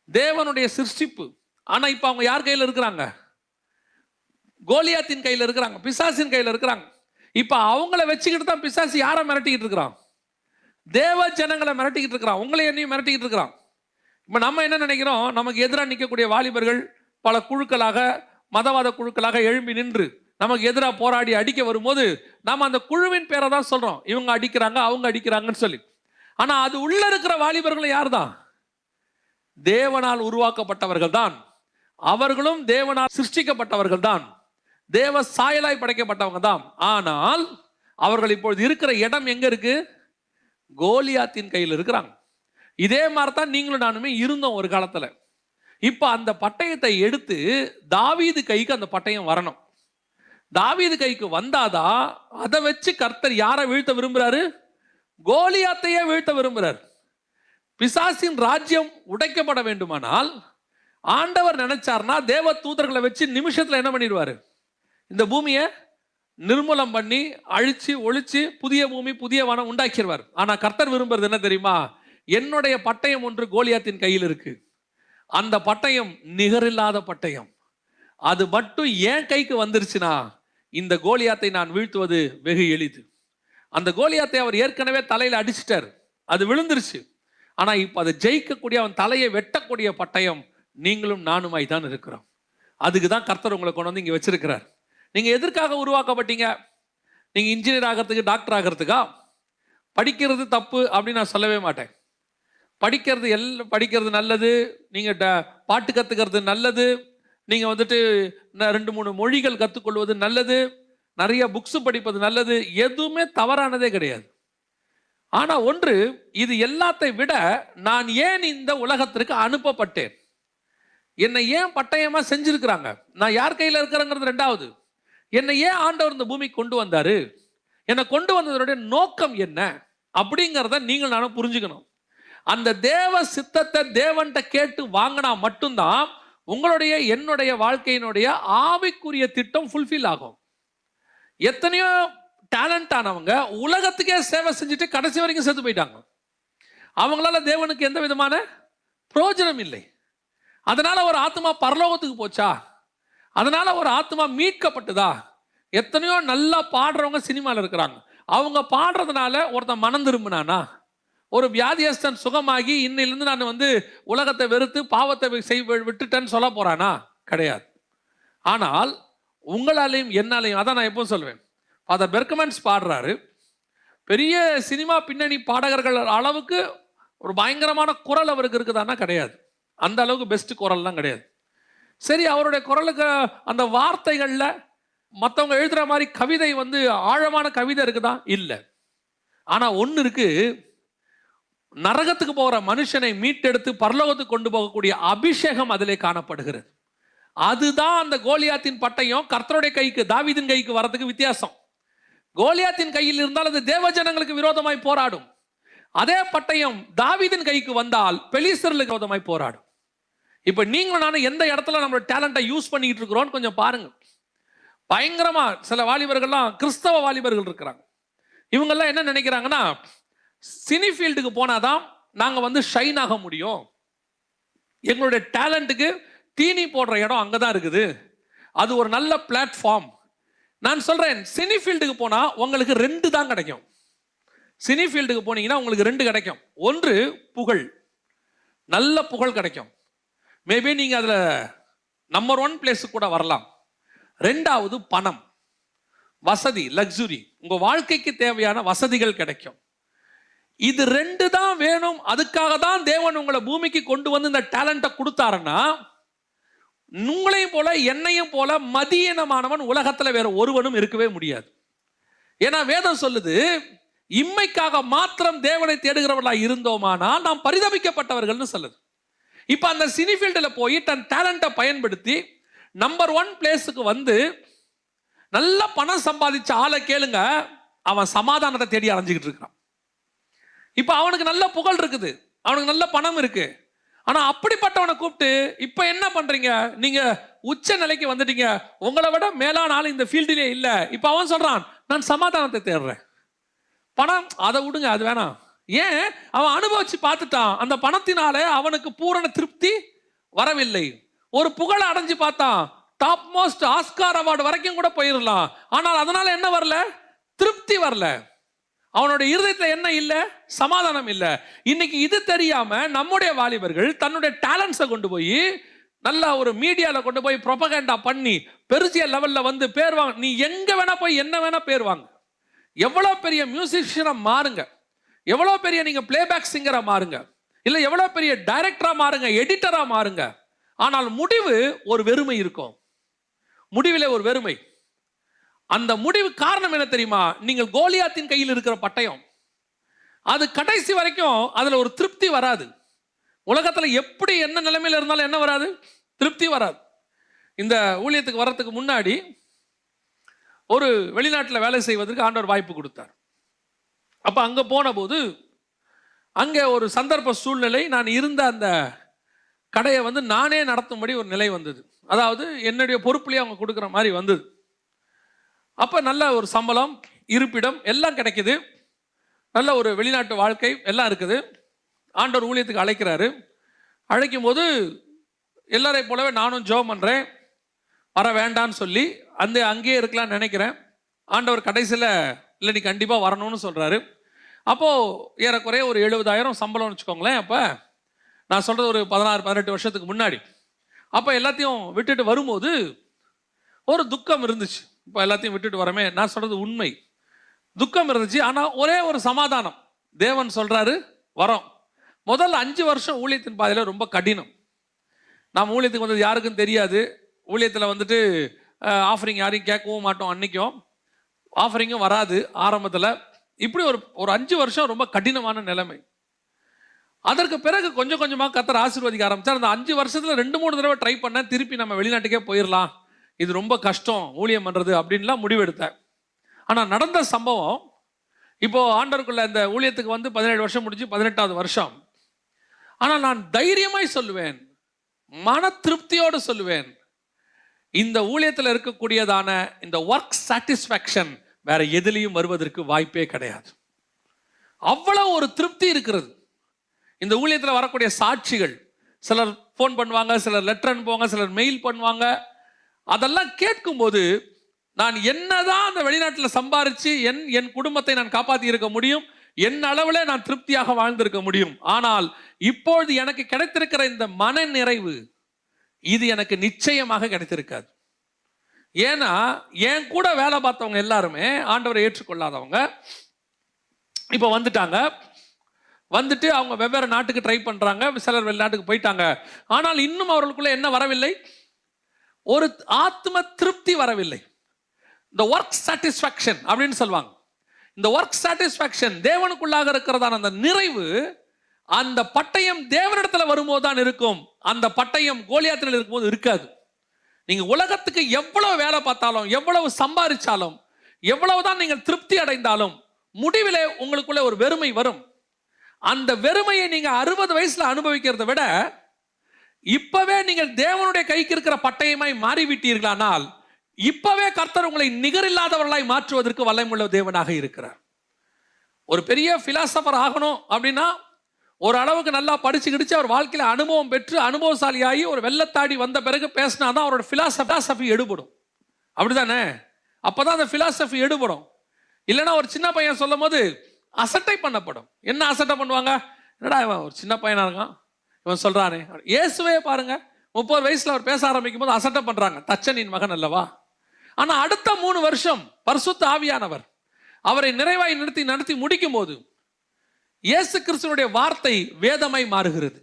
தேவனுடைய சிருஷ்டிப்பு. ஆனா இப்ப அவங்க யார் கையில் இருக்கிறாங்க? கோலியாத்தின் கையில் இருக்கிறாங்க, பிசாசின் கையில் இருக்கிறாங்க. இப்ப அவங்கள வச்சுக்கிட்டு தான் பிசாசு யாரை மிரட்டிக்கிட்டு இருக்கிறான்? தேவ ஜனங்களை மிரட்டிக்கிட்டு இருக்கிறான், உங்களை என்னையும் மிரட்டிக்கிட்டு இருக்கிறான். இப்ப நம்ம என்ன நினைக்கிறோம், நமக்கு எதிராக நிற்கக்கூடிய வாலிபர்கள் பல குழுக்களாக, மதவாத குழுக்களாக எழும்பி நின்று நமக்கு எதிராக போராடி அடிக்க வரும்போது நாம அந்த குழுவின் பேரை தான் சொல்றோம், இவங்க அடிக்கிறாங்க அவங்க அடிக்கிறாங்கன்னு சொல்லி. ஆனா அது உள்ள இருக்கிற வாலிபர்கள் யார் தான்? தேவனால் உருவாக்கப்பட்டவர்கள் தான். அவர்களும் தேவனால் சிருஷ்டிக்கப்பட்டவர்கள் தான், தேவ சாயலாய் படைக்கப்பட்டவங்க தான். ஆனால் அவர்கள் இப்பொழுது இருக்கிற இடம் எங்க இருக்கு? கோலியாத்தின் கையில் இருக்கிறாங்க. இதே மாதிரி தான் நீங்களும் நானுமே இருந்தோம் ஒரு காலத்துல. இப்ப அந்த பட்டயத்தை எடுத்து தாவீது கைக்கு அந்த பட்டயம் வரணும். தாவீது கைக்கு வந்தாதான் அதை வச்சு கர்த்தர் யாரை வீழ்த்த விரும்புறாரு? கோலியாத்தையே வீழ்த்த விரும்புறார். பிசாசின் ராஜ்யம் உடைக்கப்பட வேண்டுமானால் ஆண்டவர் நினைச்சார்னா தேவ தூதர்களை வச்சு நிமிஷத்துல என்ன பண்ணிடுவாரு? இந்த பூமியை நிர்மூலம் பண்ணி அழிச்சு ஒழிச்சு புதிய பூமி புதிய வனம் உண்டாக்கிடுவார். ஆனா கர்த்தர் விரும்புறது என்ன தெரியுமா? என்னுடைய பட்டயம் ஒன்று கோலியாத்தின் கையில் இருக்கு. அந்த பட்டயம் நிகரில்லாத பட்டயம். அது மட்டும் என் கைக்கு வந்துருச்சுன்னா இந்த கோலியாத்தை நான் வீழ்த்துவது வெகு எளிது. அந்த கோலியாத்தை அவர் ஏற்கனவே தலையில அடிச்சிட்டார், அது விழுந்துருச்சு. ஆனா இப்ப அதை ஜெயிக்கக்கூடிய, அவன் தலையை வெட்டக்கூடிய பட்டயம் நீங்களும் நானுமாய் தான் இருக்கிறோம். அதுக்கு தான் கர்த்தர் உங்களை கொண்டு வந்து இங்க வச்சிருக்கிறார். நீங்க எதற்காக உருவாக்கப்பட்டீங்க? நீங்க இன்ஜினியர் ஆகிறதுக்கு, டாக்டர் ஆகிறதுக்கா? படிக்கிறது தப்பு அப்படின்னு நான் சொல்லவே மாட்டேன். படிக்கிறது நல்லது. நீங்க பாட்டு கத்துக்கிறது நல்லது. நீங்க 2-3 மொழிகள் கற்றுக்கொள்வது நல்லது. நிறைய புக்ஸ் படிப்பது நல்லது, எதுவுமே தவறானதே கிடையாது. ஆனா ஒன்று, இது எல்லாத்தை விட நான் ஏன் இந்த உலகத்திற்கு அனுப்பப்பட்டேன், என்னை ஏன் பட்டயமா செஞ்சிருக்கிறாங்க, நான் யார் கையில் இருக்கிறேங்கிறது ரெண்டாவது, என்னை ஏன் ஆண்டவர் இந்த பூமிக்கு கொண்டு வந்தாரு, என்னை கொண்டு வந்ததனுடைய நோக்கம் என்ன அப்படிங்கிறத நீங்கள் நானும் புரிஞ்சுக்கணும். அந்த தேவ சித்தத்தை தேவன்கிட்ட கேட்டு வாங்கினா மட்டும்தான் உங்களுடைய என்னுடைய வாழ்க்கையினுடைய ஆவிக்குரிய திட்டம் ஃபுல்ஃபில் ஆகும். எத்தனையோ டேலண்ட் ஆனவங்க உலகத்துக்கே சேவை செஞ்சுட்டு கடைசி வரைக்கும் செத்து போயிட்டாங்க. அவங்களால தேவனுக்கு எந்த விதமான பிரயோஜனம் இல்லை. அதனால ஒரு ஆத்மா பரலோகத்துக்கு போச்சா, அதனால ஒரு ஆத்மா மீட்கப்பட்டதா? எத்தனையோ நல்லா பாடுறவங்க சினிமாவில் இருக்கிறாங்க, அவங்க பாடுறதுனால ஒருத்தன் மனம் திரும்பினானா, ஒரு வியாதியஸ்தன் சுகமாகி இன்னிலிருந்து நான் உலகத்தை வெறுத்து பாவத்தை விட்டுட்டேன்னு சொல்ல போறானா? கிடையாது. ஆனால் உங்களாலையும் என்னாலையும், அதான் நான் எப்பவும் சொல்வேன், ஃபாதர் பெர்க்மன்ஸ் பாடுறாரு, பெரிய சினிமா பின்னணி பாடகர்கள் அளவுக்கு ஒரு பயங்கரமான குரல் அவருக்கு இருக்குதானா? கிடையாது. அந்த அளவுக்கு பெஸ்ட் குரல்லாம் கிடையாது. சரி, அவருடைய குரலுக்கு அந்த வார்த்தைகளில் மற்றவங்க எழுதுகிற மாதிரி கவிதை ஆழமான கவிதை இருக்குதா? இல்லை. ஆனால் ஒன்று இருக்கு, நரகத்துக்கு போகிற மனுஷனை மீட்டெடுத்து பரலோகத்துக்கு கொண்டு போகக்கூடிய அபிஷேகம் அதிலே காணப்படுகிறது. அதுதான் அந்த கோலியாத்தின் பட்டயம் கர்த்தருடைய கைக்கு, தாவீதின் கைக்கு வரதுக்கு வித்தியாசம். கோலியாத்தின் கையில் இருந்தால் அது தேவ ஜனங்களுக்கு விரோதமாய் போராடும். அதே பட்டயம் தாவீதின் கைக்கு வந்தால் பெலிஸ்தர்களுக்கு விரோதமாய் போராடும். இப்ப நீங்களும் நானும் எந்த இடத்துல நம்மளோட டேலண்ட்டை யூஸ் பண்ணிட்டு இருக்கிறோம் கொஞ்சம் பாருங்க. பயங்கரமா சில வாலிபர்கள்லாம், கிறிஸ்தவ வாலிபர்கள் இருக்கிறாங்க, இவங்கெல்லாம் என்ன நினைக்கிறாங்கன்னா, சினி ஃபீல்டுக்கு போனாதான் நாங்க ஷைன் ஆக முடியும், எங்களுடைய டேலண்ட்டுக்கு தீனி போடுற இடம் அங்கதான் இருக்குது, அது ஒரு நல்ல பிளாட்ஃபார்ம். நான் சொல்றேன், சினி ஃபீல்டுக்கு போனா உங்களுக்கு 2 தான் கிடைக்கும். சினி ஃபீல்டுக்கு போனீங்கன்னா உங்களுக்கு 2 கிடைக்கும். ஒன்று புகழ், நல்ல புகழ் கிடைக்கும், மேபி நீங்க அதுல நம்பர் 1 பிளேஸ் கூட வரலாம். ரெண்டாவது பணம், வசதி, லக்ஸுரி, உங்க வாழ்க்கைக்கு தேவையான வசதிகள் கிடைக்கும். இது 2 தான் வேணும். அதுக்காக தான் தேவன் உங்களை பூமிக்கு கொண்டு வந்து இந்த டேலண்ட்டை கொடுத்தாருன்னா, உங்களையும் போல என்னையும் போல மதியீனமானவன் உலகத்துல வேற ஒருவனும் இருக்கவே முடியாது. ஏன்னா வேதம் சொல்லுது, இம்மைக்காக மாத்திரம் தேவனை தேடுகிறவர்களா இருந்தோமானால் நாம் பரிதபிக்கப்பட்டவர்கள்னு சொல்லுது. இப்ப அந்த சினி ஃபீல்டில் போய் தன் டேலண்ட்டை பயன்படுத்தி நம்பர் 1 பிளேஸுக்கு நல்ல பணம் சம்பாதிச்ச ஆளை கேளுங்க, அவன் சமாதானத்தை தேடி அலைஞ்சிக்கிட்டு இருக்கிறான். இப்ப அவனுக்கு நல்ல புகழ் இருக்குது, அவனுக்கு நல்ல பணம் இருக்கு. ஆனா அப்படிப்பட்டவனை கூப்பிட்டு இப்ப என்ன பண்றீங்க, நீங்க உச்ச நிலைக்கு வந்துட்டீங்க, உங்களை விட மேலான ஆள் இந்த ஃபீல்டிலே இல்ல. இப்ப அவன் சொல்றான், நான் சமாதானத்தை தேடுறேன். பணம் அதை விடுங்க, அது வேணாம். ஏன்? அவன் அனுபவிச்சு பார்த்துட்டான், அந்த பணத்தினாலே அவனுக்கு பூரண திருப்தி வரவில்லை. ஒரு புகழ அடைஞ்சு பார்த்தான், டாப் மோஸ்ட் ஆஸ்கார் அவார்டு வரைக்கும் கூட போயிடலாம், ஆனால் அதனால என்ன வரல? திருப்தி வரல. அவனுடைய இருதயத்தில் என்ன இல்ல? சமாதானம் இல்ல. இன்னைக்கு இது தெரியாம நம்முடைய வாலிபர்கள் தன்னுடைய டேலண்ட்ஸை கொண்டு போய் நல்ல ஒரு மீடியால கொண்டு போய் ப்ரொபகண்டா பண்ணி பெருசிய லெவல்ல பேர் வாங்க. நீ எங்க வேணா போய் என்ன வேணா பேர் வாங்க, எவ்வளவு பெரிய மியூசிஷியனா மாறுங்க, எவ்வளவு பெரிய நீங்க பிளேபேக் சிங்கரா மாறுங்க, இல்ல எவ்வளவு பெரிய டைரக்டரா மாறுங்க, எடிட்டரா மாறுங்க, ஆனால் முடிவு ஒரு வெறுமை இருக்கும். முடிவிலே ஒரு வெறுமை. அந்த முடிவு காரணம் என்ன தெரியுமா? நீங்கள் கோலியாத்தின் கையில் இருக்கிற பட்டயம், அது கடைசி வரைக்கும் அதுல ஒரு திருப்தி வராது. உலகத்துல எப்படி என்ன நிலைமையில இருந்தாலும் என்ன வராது? திருப்தி வராது. இந்த ஊழியத்துக்கு வர்றதுக்கு முன்னாடி ஒரு வெளிநாட்டில் வேலை செய்வதற்கு ஆண்டவர் வாய்ப்பு கொடுத்தார். அப்ப அங்க போன போது அங்கே ஒரு சந்தர்ப்ப சூழ்நிலை, நான் இருந்த அந்த கடையை நானே நடத்தும்படி ஒரு நிலை வந்தது. அதாவது என்னுடைய பொறுப்புலேயே அவங்க கொடுக்குற மாதிரி வந்தது. அப்போ நல்ல ஒரு சம்பளம், இருப்பிடம் எல்லாம் கிடைக்குது, நல்ல ஒரு வெளிநாட்டு வாழ்க்கை எல்லாம் இருக்குது. ஆண்டவர் ஊழியத்துக்கு அழைக்கிறாரு. அழைக்கும் போது எல்லாரை போலவே நானும் ஜெபம் பண்ணுறேன், வர வேண்டான்னு சொல்லி அங்கேயே இருக்கலாம்னு நினைக்கிறேன். ஆண்டவர் கடைசியில் இல்லை நீ கண்டிப்பாக வரணும்னு சொல்கிறாரு. அப்போது ஏறக்குறைய ஒரு 70,000 சம்பளம்னு வச்சுக்கோங்களேன். அப்போ நான் சொல்கிறது ஒரு 16-18 வருஷத்துக்கு முன்னாடி. அப்போ எல்லாத்தையும் விட்டுட்டு வரும்போது ஒரு துக்கம் இருந்துச்சு. இப்போ எல்லாத்தையும் விட்டுட்டு வரமே, நான் சொல்கிறது உண்மை, துக்கம் இருந்துச்சு. ஆனால் ஒரே ஒரு சமாதானம், தேவன் சொல்கிறாரு வரோம். முதல் 5 வருஷம் ஊழியத்தின் பாதையில் ரொம்ப கடினம். நாம் ஊழியத்துக்கு யாருக்கும் தெரியாது. ஊழியத்தில் ஆஃபரிங் யாரையும் கேட்கவும் மாட்டோம். அன்னைக்கும் ஆஃபரிங்கும் வராது ஆரம்பத்தில். இப்படி ஒரு 5 வருஷம் ரொம்ப கடினமான நிலைமை. அதற்கு பிறகு கொஞ்சம் கொஞ்சமாக கர்த்தர் ஆசீர்வதிக்க ஆரம்பித்தார். அந்த 5 வருஷத்தில் 2-3 தடவை ட்ரை பண்ணேன், திருப்பி நம்ம வெளிநாட்டுக்கே போயிடலாம், இது ரொம்ப கஷ்டம் ஊழியம் பண்ணுறது அப்படின்லாம் முடிவெடுத்தேன். ஆனால் நடந்த சம்பவம், இப்போ ஆண்டவருக்குள்ள இந்த ஊழியத்துக்கு வந்து 17 வருஷம் முடிஞ்சு 18வது வருஷம். ஆனால் நான் தைரியமாய் சொல்லுவேன், மன திருப்தியோடு சொல்லுவேன், இந்த ஊழியத்தில் இருக்கக்கூடியதான இந்த ஒர்க் சாட்டிஸ்ஃபேக்ஷன் வேற எதுலையும் வருவதற்கு வாய்ப்பே கிடையாது. அவ்வளவு ஒரு திருப்தி இருக்கிறது. இந்த ஊழியத்தில் வரக்கூடிய சாட்சிகள், சிலர் ஃபோன் பண்ணுவாங்க, சிலர் லெட்டர் அனுப்புவாங்க, சிலர் மெயில் பண்ணுவாங்க. அதெல்லாம் கேட்கும்போது நான் என்னதான் அந்த வெளிநாட்டில் சம்பாரிச்சு என் குடும்பத்தை நான் காப்பாற்றி இருக்க முடியும், என் அளவில் நான் திருப்தியாக வாழ்ந்திருக்க முடியும். ஆனால் இப்பொழுது எனக்கு கிடைத்திருக்கிற இந்த மன நிறைவு, இது எனக்கு நிச்சயமாக கிடைத்திருக்காது. ஏன்னா என் கூட வேலை பார்த்தவங்க எல்லாருமே ஆண்டவரை ஏற்றுக்கொள்ளாதவங்க இப்போ வந்துட்டாங்க. வந்துட்டு அவங்க வெவ்வேறு நாட்டுக்கு ட்ரை பண்ணுறாங்க, சிலர் வெளிநாட்டுக்கு போயிட்டாங்க. ஆனால் இன்னும் அவர்களுக்குள்ள என்ன வரவில்லை? ஒரு ஆத்ம திருப்தி வரவில்லை. இந்த ஒர்க் சாட்டிஸ்ஃபேக்ஷன் அப்படின்னு சொல்லுவாங்க. இந்த ஒர்க் சாட்டிஸ்ஃபேக்ஷன் தேவனுக்குள்ளாக இருக்கிறதான அந்த நிறைவு, அந்த பட்டயம் தேவனிடத்தில் வரும்போது தான் இருக்கும். அந்த பட்டயம் கோலியாத்தில் இருக்கும்போது இருக்காது. நீங்க உலகத்துக்கு எவ்வளவு வேலை பார்த்தாலும், எவ்வளவு சம்பாதிச்சாலும், எவ்வளவுதான் நீங்கள் திருப்தி அடைந்தாலும் முடிவிலே உங்களுக்குள்ள ஒரு வெறுமை வரும். அந்த வெறுமையை நீங்க 60 வயசுல அனுபவிக்கிறத விட இப்பவே நீங்கள் தேவனுடைய கைக்கு இருக்கிற பட்டயமாய் மாறிவிட்டீர்களானால், இப்பவே கர்த்தர் உங்களை நிகரில்லாதவர்களாய் மாற்றுவதற்கு வல்லமையுள்ள தேவனாக இருக்கிறார். ஒரு பெரிய பிலாசபர் ஆகணும் அப்படின்னா ஒரு அளவுக்கு நல்லா படிச்சு கிடிச்சு அவர் வாழ்க்கையில அனுபவம் பெற்று அனுபவசாலியாகி ஒரு வெள்ளத்தாடி வந்த பிறகு பேசினாதான் அவரோட பிலாசபி எடுபடும். அப்படிதானே? அப்பதான் அந்த பிலாசபி எடுபடும். இல்லைன்னா ஒரு சின்ன பையன் சொல்லும் போது அசட்டை பண்ணப்படும். என்ன அசட்டை பண்ணுவாங்க? என்னடா இவன் ஒரு சின்ன பையனா இருக்கான், இவன் சொல்றானே. இயேசுவே பாருங்க, 30 வயசுல அவர் பேச ஆரம்பிக்கும் போது அசட்டை பண்றாங்க, தச்சனின் மகன் அல்லவா. ஆனா அடுத்த 3 வருஷம் பரிசுத்த ஆவியானவர் அவரை நிறைவாய் நடத்தி முடிக்கும் போது இயேசு கிறிஸ்துவினுடைய வார்த்தை வேதமாய் மாறுகிறது.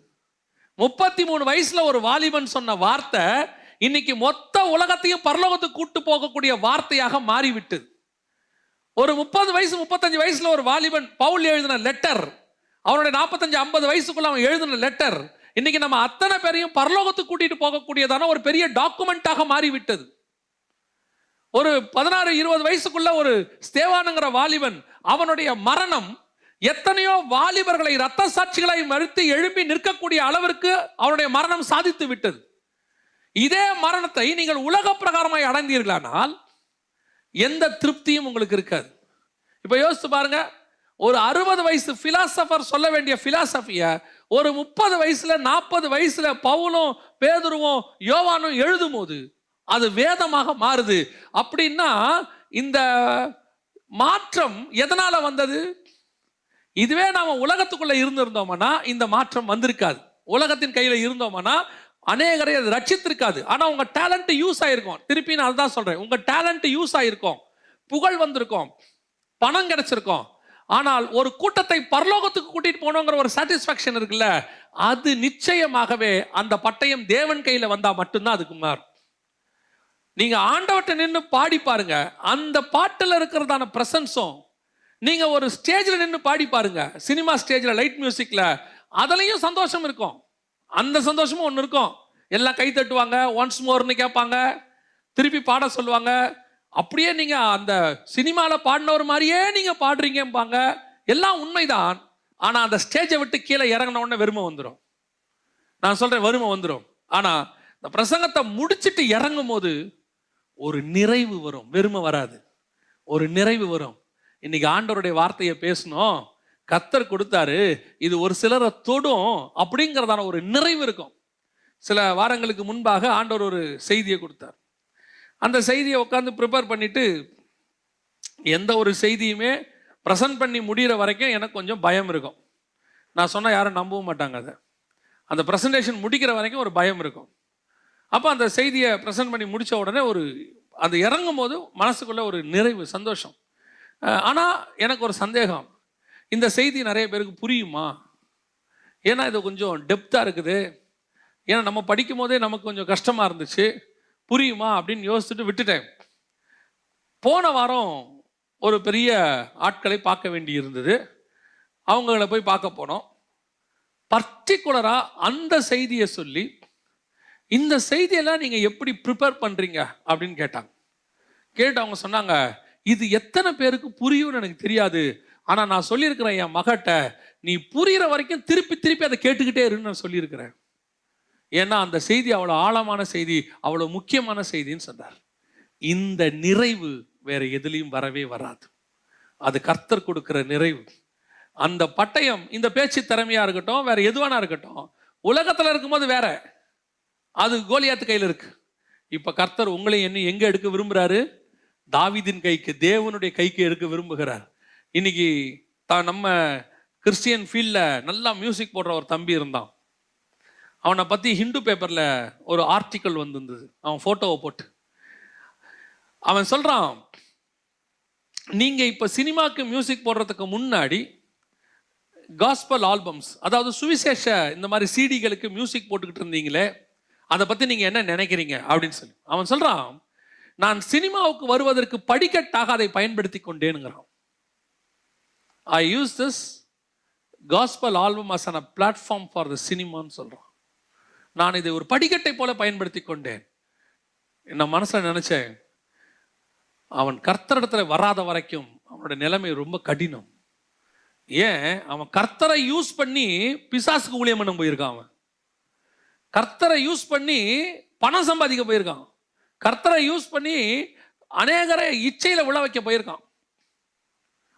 33 வயசுல ஒரு வாலிபன் சொன்ன வார்த்தை இன்னைக்கு மொத்த உலகத்தையும் பரலோகத்துக்கு கூட்டு போகக்கூடிய வார்த்தையாக மாறிவிட்டது. ஒரு 30 வயசு 35 வயசுல ஒரு வாலிபன் பவுல் எழுதின லெட்டர், அவருடைய 45-50 வயசுக்குள்ள அவன் எழுதின லெட்டர் இன்னைக்கு நம்ம அத்தனை பேரையும் பரலோகத்துக்கு கூட்டிட்டு போகக்கூடியதான ஒரு பெரிய டாக்குமெண்டாக மாறிவிட்டது. ஒரு 16-20 வயசுக்குள்ள ஒரு ஸ்தேவானுங்கிற வாலிபன், அவனுடைய மரணம் எத்தனையோ வாலிபர்களை இரத்த சாட்சிகளை மறுத்து எழுப்பி நிற்கக்கூடிய அளவிற்கு அவருடைய மரணம் சாதித்து விட்டது. இதே மரணத்தை நீங்கள் உலக பிரகாரமாய் அடைந்தீர்களானால் எந்த திருப்தியும் உங்களுக்கு இருக்காது. இப்ப யோசித்து பாருங்க, ஒரு 60 வயசு பிலாசபர் சொல்ல வேண்டிய பிலாசபிய ஒரு 30 வயசுல 40 வயசுல பவுலும் பேதுருவும் யோவானும் எழுதும் போது அது வேதமாக மாறுது. அப்படின்னா இந்த மாற்றம் எதனால வந்தது? இதுவே நாம உலகத்துக்குள்ள இருந்திருந்தோம்னா இந்த மாற்றம் வந்திருக்காது. உலகத்தின் கையில இருந்தோம்னா அநேகரை அது ரட்சித்திருக்காது. ஆனா உங்க டேலண்ட் யூஸ் ஆயிருக்கும். திருப்பி நான் அதுதான் சொல்றேன், உங்க டேலண்ட் யூஸ் ஆயிருக்கும், புகழ் வந்திருக்கும், பணம் கிடைச்சிருக்கும். ஆனால் ஒரு கூட்டத்தை பரலோகத்துக்கு கூட்டிட்டு போனோங்கிற ஒரு சாட்டிஸ்பாக்சன் இருக்குல்ல, அது நிச்சயமாகவே அந்த பட்டயம் தேவன் கையில வந்தா மட்டும்தான் அதுக்கு மாறும். நீங்க ஆண்டவர்கிட்ட நின்று பாடி பாருங்க, அந்த பாட்டுல இருக்கிறதான பிரசன்ஸும் நீங்க ஒரு ஸ்டேஜ்ல நின்று பாடி பாருங்க, சினிமா ஸ்டேஜ்ல லைட் மியூசிக்ல, அதுலயும் சந்தோஷம் இருக்கும். அந்த சந்தோஷமும் ஒன்று இருக்கும். எல்லாம் கை தட்டுவாங்க, ஒன்ஸ் மோர்னு கேட்பாங்க, திருப்பி பாட சொல்லுவாங்க. அப்படியே நீங்க அந்த சினிமாவில் பாடினவர் மாதிரியே நீங்க பாடுறீங்கம்பாங்க. எல்லாம் உண்மைதான். ஆனா அந்த ஸ்டேஜை விட்டு கீழே இறங்கின உடனே வெறுமை வந்துடும். நான் சொல்றேன், வறுமை வந்துடும். ஆனா இந்த பிரசங்கத்தை முடிச்சுட்டு இறங்கும் போது ஒரு நிறைவு வரும், வெறுமை வராது, ஒரு நிறைவு வரும். இன்னைக்கு ஆண்டவருடைய வார்த்தையை பேசணும், கர்த்தர் கொடுத்தாரு, இது ஒரு சிலரை தொடும் அப்படிங்கிறதான ஒரு நிறைவு இருக்கும். சில வாரங்களுக்கு முன்பாக ஆண்டவர் ஒரு செய்தியை கொடுத்தார். அந்த செய்தியை உட்காந்து ப்ரிப்பேர் பண்ணிட்டு, எந்த ஒரு செய்தியுமே ப்ரெசன்ட் பண்ணி முடிகிற வரைக்கும் எனக்கு கொஞ்சம் பயம் இருக்கும். நான் சொன்னால் யாரும் நம்பவும் மாட்டாங்க. அதை அந்த ப்ரெசன்டேஷன் முடிக்கிற வரைக்கும் ஒரு பயம் இருக்கும். அப்போ அந்த செய்தியை ப்ரெசன்ட் பண்ணி முடித்த உடனே அது இறங்கும் போது மனசுக்குள்ள ஒரு நிறைவு, சந்தோஷம். ஆனால் எனக்கு ஒரு சந்தேகம், இந்த செய்தி நிறைய பேருக்கு புரியுமா? ஏன்னா இது கொஞ்சம் டெப்த்தாக இருக்குது. ஏன்னா நம்ம படிக்கும் போதே நமக்கு கொஞ்சம் கஷ்டமாக இருந்துச்சு, புரியுமா அப்படின்னு யோசிச்சுட்டு விட்டுட்டேன். போன வாரம் ஒரு பெரிய ஆட்களை பார்க்க வேண்டி இருந்தது. அவங்கள போய் பார்க்க போனோம். பர்டிகுலராக அந்த செய்தியை சொல்லி, இந்த செய்தியெல்லாம் நீங்கள் எப்படி ப்ரிப்பேர் பண்ணுறீங்க அப்படின்னு கேட்டாங்க. கேட்டு அவங்க சொன்னாங்க, இது எத்தனை பேருக்கு புரியும்னு எனக்கு தெரியாது, ஆனால் நான் சொல்லியிருக்கிறேன் என் மகட்ட, நீ புரிகிற வரைக்கும் திருப்பி திருப்பி அதை கேட்டுக்கிட்டே இருன்னு நான் சொல்லியிருக்கிறேன். ஏன்னா அந்த செய்தி அவ்வளோ ஆழமான செய்தி, அவ்வளோ முக்கியமான செய்தின்னு சொன்னார். இந்த நிறைவு வேற எதுலையும் வரவே வராது. அது கர்த்தர் கொடுக்கிற நிறைவு. அந்த பட்டயம், இந்த பேச்சு திறமையா இருக்கட்டும், வேற எதுவானா இருக்கட்டும், உலகத்தில் இருக்கும்போது வேற, அது கோலியாத்து கையில் இருக்கு. இப்ப கர்த்தர் உங்களை எங்க எடுக்க விரும்புறாரு? தாவீதின் கைக்கு, தேவனுடைய கைக்கு எடுக்க விரும்புகிறார். இன்னைக்கு நம்ம கிறிஸ்டியன் ஃபீல்ட்ல நல்லா மியூசிக் போடுற ஒரு தம்பி இருந்தான். அவனை பத்தி ஹிந்து பேப்பர்ல ஒரு ஆர்டிக்கல் வந்திருந்தது. அவன் போட்டோவை போட்டு அவன் சொல்றான், நீங்க இப்ப சினிமாக்கு மியூசிக் போடுறதுக்கு முன்னாடி காஸ்பல் ஆல்பம்ஸ், அதாவது சுவிசேஷ இந்த மாதிரி சிடிகளுக்கு மியூசிக் போட்டுக்கிட்டு இருந்தீங்களே, அதை பத்தி நீங்க என்ன நினைக்கிறீங்க அப்படின்னு சொல்லி அவன் சொல்றான், நான் சினிமாவுக்கு வருவதற்கு படிக்கட்டாக அதை பயன்படுத்தி கொண்டேனுங்கிறான். I use this gospel album as a platform for the சினிமான்னு சொல்றான். நான் இதை ஒரு படிக்கட்டை போல பயன்படுத்தி கொண்டேன். என்ன மனசுல நினைச்சேன், அவன் கர்த்தரிடத்துல வராத வரைக்கும் அவனோட நிலைமை ரொம்ப கடினம். ஏன்? அவன் கர்த்தரை யூஸ் பண்ணி பிசாசுக்கு ஊழியம் பண்ண போயிருக்கான். அவன் கர்த்தரை யூஸ் பண்ணி பணம் சம்பாதிக்க போயிருக்கான். கர்த்தரை யூஸ் பண்ணி அநேகரை இச்சையில விழ வைக்க போயிருக்கான்.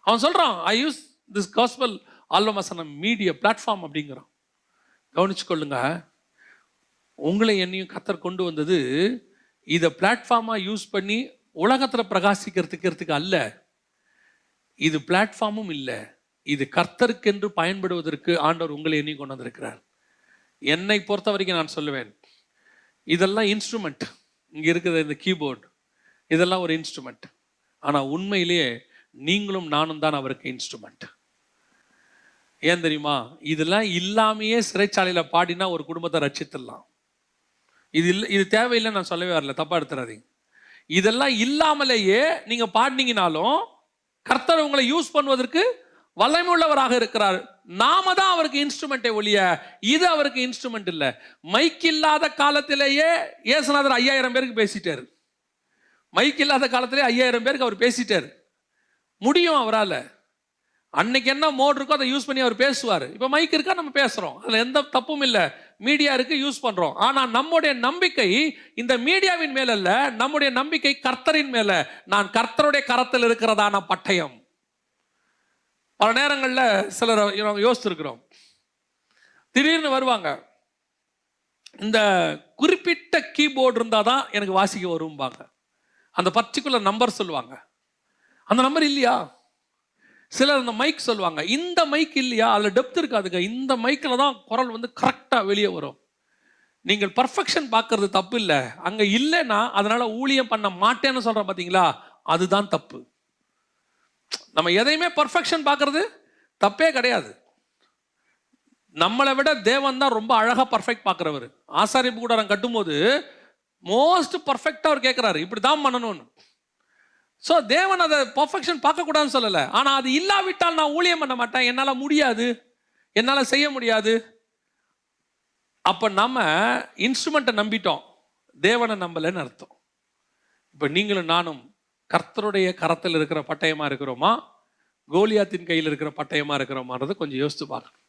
அவன் சொல்றான், I use this gospel album as a media platform அப்படிங்கிறான். கவனிச்சு கொள்ளுங்க, உங்களை என்னையும் கர்த்தர் கொண்டு வந்தது இதை பிளாட்ஃபார்மா யூஸ் பண்ணி உலகத்துல பிரகாசிக்கிறதுக்கு அல்ல. இது பிளாட்ஃபார்மும் இல்லை, இது கர்த்தருக்கென்று பயன்படுவதற்கு ஆண்டவர் உங்களை என்னையும் கொண்டு வந்திருக்கிறார். என்னை பொறுத்த வரைக்கும் நான் சொல்லுவேன், இதெல்லாம் இன்ஸ்ட்ருமெண்ட். இங்க இருக்கிற இந்த கீபோர்டு இதெல்லாம் ஒரு இன்ஸ்ட்ருமெண்ட். ஆனா உண்மையிலேயே நீங்களும் நானும் தான் அவருக்கு இன்ஸ்ட்ருமெண்ட். ஏன் தெரியுமா? இதெல்லாம் இல்லாமையே சிறைச்சாலையில பாடினா ஒரு குடும்பத்தை ரட்சித்துடலாம். இது தேவையில்லை நான் சொல்லவே வரல, தப்பா எடுத்துறாதீங்க. இதெல்லாம் இல்லாமலேயே நீங்க பாடினீங்கனாலும் கர்த்தர் உங்களை யூஸ் பண்ணுவதற்கு வல்லமை உள்ளவராக இருக்கிறார். நாம தான் அவருக்கு இன்ஸ்ட்ருமெண்ட்டை ஒழிய இது அவருக்கு இன்ஸ்ட்ருமெண்ட் இல்லை. மைக் இல்லாத காலத்திலேயே இயேசுநாதர் 5000 பேருக்கு பேசிட்டாரு. மைக் இல்லாத காலத்திலே 5000 பேருக்கு அவர் பேசிட்டாரு. முடியும் அவரால். அன்னைக்கு என்ன மோட் இருக்கோ அதை யூஸ் பண்ணி அவர் பேசுவார். இப்போ மைக் இருக்கா, நம்ம பேசுறோம், அதில் எந்த தப்பும் இல்லை. மீடியா இருக்கு, யூஸ் பண்றோம். ஆனா நம்முடைய நம்பிக்கை இந்த மீடியாவின் மேல அல்ல, நம்முடைய நம்பிக்கை கர்த்தரின் மேல. நான் கர்த்தருடைய கரத்தில் இருக்கிறதான பட்டயம். பல நேரங்களில் சிலர் யோசிச்சிருக்கிறோம், திடீர்னு வருவாங்க, இந்த குறிப்பிட்ட கீபோர்டு இருந்தால் தான் எனக்கு வாசிக்க வரும்பாங்க. அந்த பர்டிகுலர் நம்பர் சொல்லுவாங்க. அந்த நம்பர் இல்லையா? சிலர் அந்த மைக் சொல்லுவாங்க, இந்த மைக் இல்லையா, அதில் டெப்த் இருக்காதுங்க, இந்த மைக்கில் தான் குரல் வந்து கரெக்டாக வெளியே வரும். நீங்கள் பர்ஃபெக்ஷன் பார்க்கறது தப்பு இல்லை, அங்கே இல்லைன்னா அதனால ஊழியம் பண்ண மாட்டேன்னு சொல்கிறேன் பார்த்தீங்களா, அதுதான் தப்பு. நம்ம எதையுமே பர்ஃபெக்ஷன் பார்க்கறது தப்பே கிடையாது. நம்மளை விட தேவன் தான் ரொம்ப அழகாக பர்ஃபெக்ட் பார்க்குறவர். ஆசாரிப்பு கூடாரம் கட்டும்போது மோஸ்ட் பர்ஃபெக்டாக அவர் கேட்குறாரு, இப்படி தான் பண்ணணும்னு. ஸோ தேவன் அதை பர்ஃபெக்ஷன் பார்க்கக்கூடாதுன்னு சொல்லலை. ஆனால் அது இல்லாவிட்டால் நான் ஊழியம் பண்ண மாட்டேன், என்னால் முடியாது, என்னால் செய்ய முடியாது. அப்போ நம்ம இன்ஸ்ட்ருமெண்ட்டை நம்பிட்டோம், தேவனை நம்பலைன்னு அர்த்தம். இப்போ நீங்களும் நானும் கர்த்தருடைய கரத்தில் இருக்கிற பட்டயமா இருக்கிறோமா, கோலியாத்தின் கையில் இருக்கிற பட்டயமா இருக்கிறோமான்றது கொஞ்சம் யோசித்து பார்க்கணும்.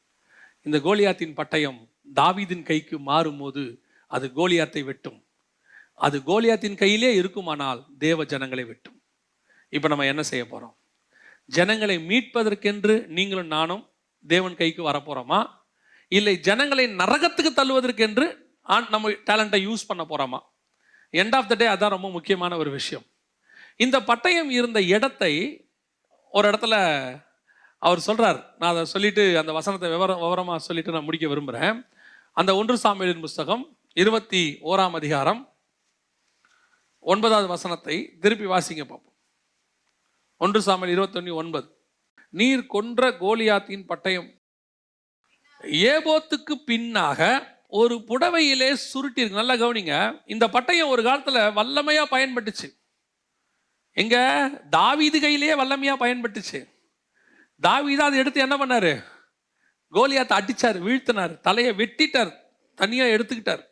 இந்த கோலியாத்தின் பட்டயம் தாவீதின் கைக்கு மாறும்போது அது கோலியாத்தை வெட்டும். அது கோலியாத்தின் கையிலே இருக்குமானால் தேவ ஜனங்களை வெட்டும். இப்போ நம்ம என்ன செய்ய போறோம்? ஜனங்களை மீட்பதற்கென்று நீங்களும் நானும் தேவன் கைக்கு வரப்போறோமா, இல்லை ஜனங்களை நரகத்துக்கு தள்ளுவதற்கென்று நம்ம டேலண்ட்டை யூஸ் பண்ண போறோமா? எண்ட் ஆஃப் த டே அதான் ரொம்ப முக்கியமான ஒரு விஷயம். இந்த பட்டயம் இருந்த இடத்தை ஒரு இடத்துல அவர் சொல்றார். நான் அதை சொல்லிட்டு அந்த வசனத்தை விவரமாக சொல்லிட்டு நான் முடிக்க விரும்புகிறேன். அந்த 1 சாமுவேலின் புஸ்தகம் 21ஆம் அதிகாரம் 9வது வசனத்தை திருப்பி வாசிங்க பார்ப்போம். 1 சாமுவேல் 21:9. நீர் கொன்ற கோலியாத்தின் பட்டயம் ஏபோத்துக்கு பின்னாக ஒரு புடவையிலே சுருட்டி இருக்கு. நல்லா கவனிங்க, இந்த பட்டயம் ஒரு காலத்துல வல்லமையா பயன்பட்டுச்சு. எங்க தாவீது கையிலேயே வல்லமையா பயன்பட்டுச்சு. தாவீது அதை எடுத்து என்ன பண்ணாரு? கோலியாத்தை அடிச்சார், வீழ்த்தினார், தலையை வெட்டிட்டார், தனியா எடுத்துக்கிட்டார்.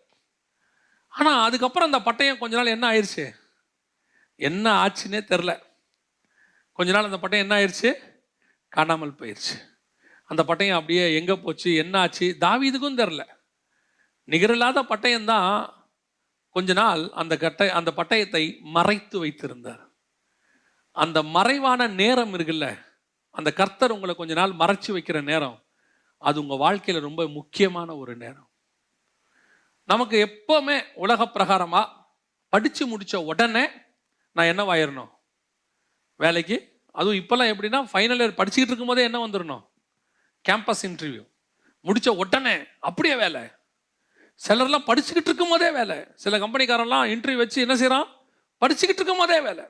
ஆனா அதுக்கப்புறம் அந்த பட்டயம் கொஞ்ச நாள் என்ன ஆயிடுச்சு? என்ன ஆச்சுன்னே தெரில. கொஞ்ச நாள் அந்த பட்டயம் என்ன ஆயிடுச்சு? காணாமல் போயிடுச்சு. அந்த பட்டயம் அப்படியே எங்க போச்சு, என்ன ஆச்சு தாவீதுக்கும் தெரில. நிகரில்லாத பட்டயம்தான். கொஞ்ச நாள் அந்த பட்டயத்தை மறைத்து வைத்திருந்தார். அந்த மறைவான நேரம் இருக்குல்ல, அந்த கர்த்தர் உங்களை கொஞ்ச நாள் மறைச்சு வைக்கிற நேரம், அது உங்க வாழ்க்கையில ரொம்ப முக்கியமான ஒரு நேரம். நமக்கு எப்பவுமே உலக பிரகாரமா படிச்சு முடிச்ச உடனே நான் என்னவாயிரணும்? வேலைக்கு. அதுவும் இப்பெல்லாம் எப்படின்னா ஃபைனல் இயர் படிச்சுக்கிட்டு இருக்கும் போதே என்ன வந்துடணும்? Campus interview. முடிச்ச உடனே அப்படியே வேலை. சிலர்லாம் படிச்சுக்கிட்டு இருக்கும் போதே வேலை. சில கம்பெனிக்காரெல்லாம் இன்டர்வியூ வச்சு என்ன செய்யறான்? படிச்சுக்கிட்டு இருக்கும் போதே வேலை.